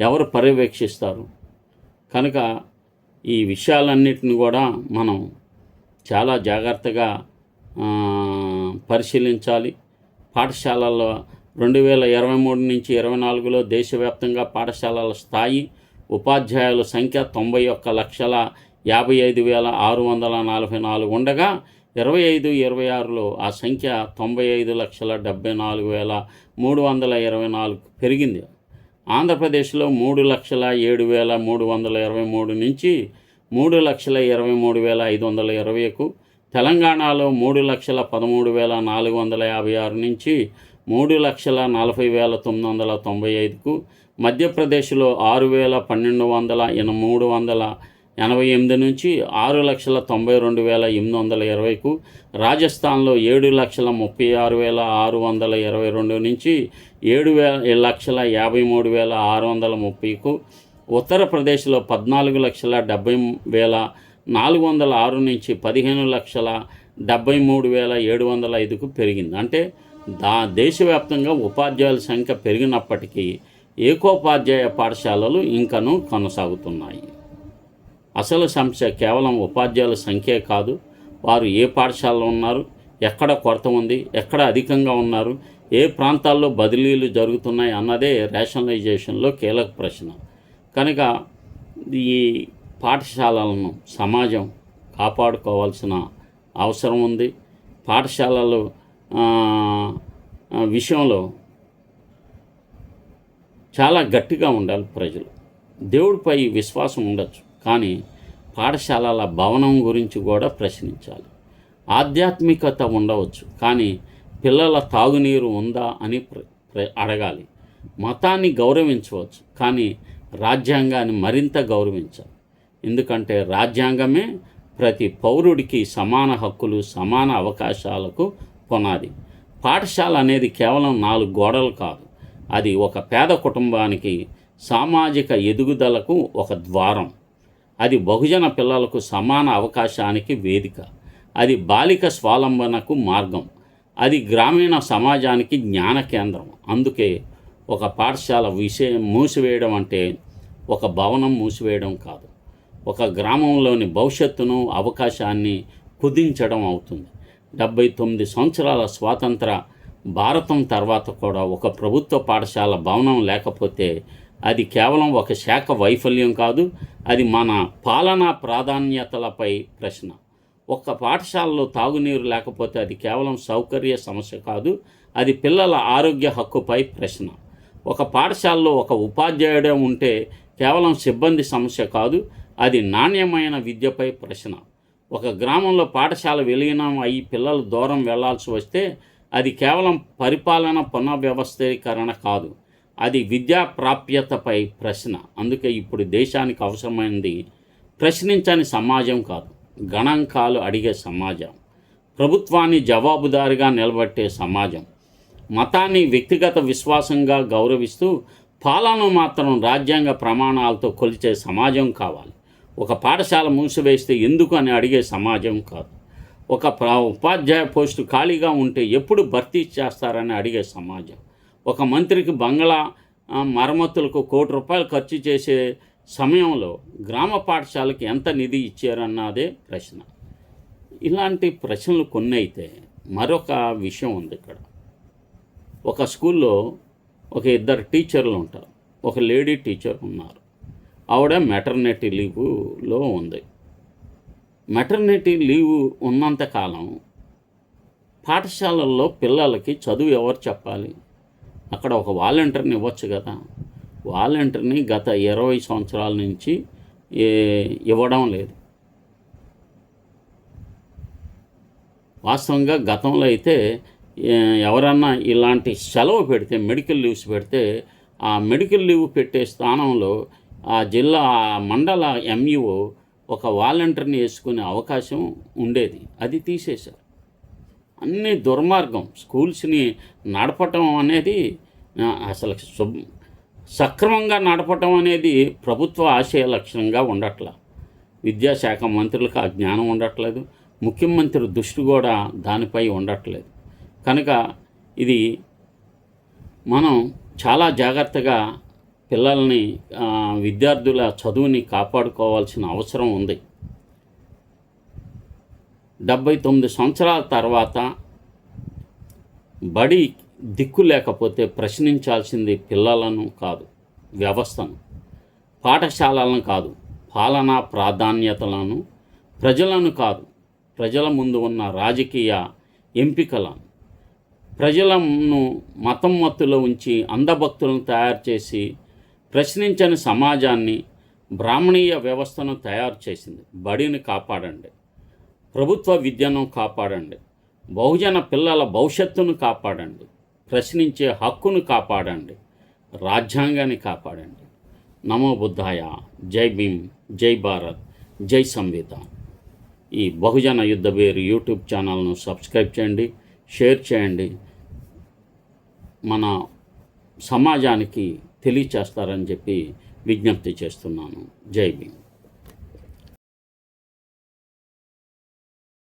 ఎవరు పర్యవేక్షిస్తారు? కనుక ఈ విషయాలన్నిటిని కూడా మనం చాలా జాగ్రత్తగా పరిశీలించాలి. పాఠశాలల్లో 2023 నుంచి 2024లో దేశవ్యాప్తంగా పాఠశాలల స్థాయి ఉపాధ్యాయుల సంఖ్య 91,55,644 ఉండగా 25-26లో ఆ సంఖ్య 95,74,324 పెరిగింది. ఆంధ్రప్రదేశ్లో 3,07,323 నుంచి 3,23,520కు, తెలంగాణలో 3,13,456 నుంచి 3,40,995కు, మధ్యప్రదేశ్లో 6,12,388 నుంచి 6,92,820కు, రాజస్థాన్లో 7,36,622 నుంచి 7,53,630కు, ఉత్తరప్రదేశ్లో 14,70,406 నుంచి 15,73,705కు పెరిగింది. అంటే దేశవ్యాప్తంగా ఉపాధ్యాయుల సంఖ్య పెరిగినప్పటికీ ఏకోపాధ్యాయ పాఠశాలలు ఇంకనూ కొనసాగుతున్నాయి. అసలు సమస్య కేవలం ఉపాధ్యాయుల సంఖ్యే కాదు, వారు ఏ పాఠశాలలో ఉన్నారు, ఎక్కడ కొరత ఉంది, ఎక్కడ అధికంగా ఉన్నారు, ఏ ప్రాంతాల్లో బదిలీలు జరుగుతున్నాయి అన్నదే రేషనలైజేషన్లో కీలక ప్రశ్న. కనుక ఈ పాఠశాలలను సమాజం కాపాడుకోవాల్సిన అవసరం ఉంది. పాఠశాలలు విషయంలో చాలా గట్టిగా ఉండాలి ప్రజలు. దేవుడిపై విశ్వాసం ఉండొచ్చు, కానీ పాఠశాలల భవనం గురించి కూడా ప్రశ్నించాలి. ఆధ్యాత్మికత ఉండవచ్చు, కానీ పిల్లల తాగునీరు ఉందా అని అడగాలి. మతాన్ని గౌరవించవచ్చు, కానీ రాజ్యాంగాన్ని మరింత గౌరవించాలి. ఎందుకంటే రాజ్యాంగమే ప్రతి పౌరుడికి సమాన హక్కులు, సమాన అవకాశాలకు పునాది. పాఠశాల అనేది కేవలం 4 గోడలు కాదు, అది ఒక పేద కుటుంబానికి సామాజిక ఎదుగుదలకు ఒక ద్వారం. అది బహుజన పిల్లలకు సమాన అవకాశానికి వేదిక. అది బాలిక స్వావలంబనకు మార్గం. అది గ్రామీణ సమాజానికి జ్ఞాన కేంద్రం. అందుకే ఒక పాఠశాల మూసివేయడం అంటే ఒక భవనం మూసివేయడం కాదు, ఒక గ్రామంలోని భవిష్యత్తును, అవకాశాన్ని కుదించడం అవుతుంది. 79 సంవత్సరాల స్వాతంత్ర భారతం తర్వాత కూడా ఒక ప్రభుత్వ పాఠశాల భవనం లేకపోతే అది కేవలం ఒక శాఖ వైఫల్యం కాదు, అది మన పాలనా ప్రాధాన్యతలపై ప్రశ్న. ఒక్క పాఠశాలలో తాగునీరు లేకపోతే అది కేవలం సౌకర్య సమస్య కాదు, అది పిల్లల ఆరోగ్య హక్కుపై ప్రశ్న. ఒక పాఠశాలలో ఒక ఉపాధ్యాయుడే ఉంటే కేవలం సిబ్బంది సమస్య కాదు, అది నాణ్యమైన విద్యపై ప్రశ్న. ఒక గ్రామంలో పాఠశాల విలీనం అయ్యి పిల్లలు దూరం వెళ్లాల్సి వస్తే అది కేవలం పరిపాలన పునర్వ్యవస్థీకరణ కాదు, అది విద్యా ప్రాప్యతపై ప్రశ్న. అందుకే ఇప్పుడు దేశానికి అవసరమైనది ప్రశ్నించని సమాజం కాదు, గణాంకాలు అడిగే సమాజం, ప్రభుత్వాన్ని జవాబుదారీగా నిలబెట్టే సమాజం, మతాన్ని వ్యక్తిగత విశ్వాసంగా గౌరవిస్తూ పాలనను మాత్రం రాజ్యాంగ ప్రమాణాలతో కొలిచే సమాజం కావాలి. ఒక పాఠశాల మూసివేస్తే ఎందుకు అని అడిగే సమాజం కాదు, ఒక ఉపాధ్యాయ పోస్టు ఖాళీగా ఉంటే ఎప్పుడు భర్తీ చేస్తారని అడిగే సమాజం, ఒక మంత్రికి బంగ్లా మరమ్మతులకు ₹1 ఖర్చు చేసే సమయంలో గ్రామ పాఠశాలకి ఎంత నిధి ఇచ్చారన్నదే ప్రశ్న. ఇలాంటి ప్రశ్నలు కొన్ని అయితే మరొక విషయం ఉంది ఇక్కడ. ఒక స్కూల్లో ఒక 2 టీచర్లు ఉంటారు. ఒక లేడీ టీచర్ ఉన్నారు, ఆవిడ మెటర్నిటీ లీవ్లో ఉంది. మెటర్నిటీ లీవ్ ఉన్నంతకాలం పాఠశాలల్లో పిల్లలకి చదువు ఎవరు చెప్పాలి? అక్కడ ఒక వాలంటీర్ని ఇవ్వచ్చు కదా. వాలంటీర్ని గత 20 సంవత్సరాల నుంచి ఇవ్వడం లేదు. వాస్తవంగా గతంలో అయితే ఎవరన్నా ఇలాంటి సెలవు పెడితే, మెడికల్ లీవ్స్ పెడితే, ఆ మెడికల్ లీవ్ పెట్టే స్థానంలో ఆ జిల్లా మండల ఎంఈఓ ఒక వాలంటీర్ని వేసుకునే అవకాశం ఉండేది, అది తీసేశారు. అన్ని దుర్మార్గం. స్కూల్స్ని నడపటం అనేది అసలు సక్రమంగా నడపటం అనేది ప్రభుత్వ ఆశయ లక్ష్యంగా ఉండట్లా. విద్యాశాఖ మంత్రులకు ఆ జ్ఞానం ఉండట్లేదు, ముఖ్యమంత్రి దృష్టి కూడా దానిపై ఉండట్లేదు. కనుక ఇది మనం చాలా జాగ్రత్తగా పిల్లల్ని, విద్యార్థుల చదువుని కాపాడుకోవాల్సిన అవసరం ఉంది. 79 సంవత్సరాల తర్వాత బడి దిక్కు లేకపోతే ప్రశ్నించాల్సింది పిల్లలను కాదు, వ్యవస్థను, పాఠశాలలను కాదు, పాలనా ప్రాధాన్యతలను, ప్రజలను కాదు, ప్రజల ముందు ఉన్న రాజకీయ ఎంపికలను. ప్రజలను మతం మత్తులో ఉంచి అంధభక్తులను తయారు చేసి ప్రశ్నించని సమాజాన్ని, బ్రాహ్మణీయ వ్యవస్థను తయారు చేసింది. బడిని కాపాడండి, ప్రభుత్వ విద్యను కాపాడండి, బహుజన పిల్లల భవిష్యత్తును కాపాడండి, ప్రశ్నించే హక్కును కాపాడండి, రాజ్యాంగాన్ని కాపాడండి. నమో బుద్ధాయ. జై భీమ్, జై భారత్, జై సంవిధాన్. ఈ బహుజన యుద్ధ వేరు యూట్యూబ్ ఛానల్ను సబ్స్క్రైబ్ చేయండి, షేర్ చేయండి, మన సమాజానికి తెలియచేస్తారని చెప్పి విజ్ఞప్తి చేస్తున్నాను. జై భీమ్.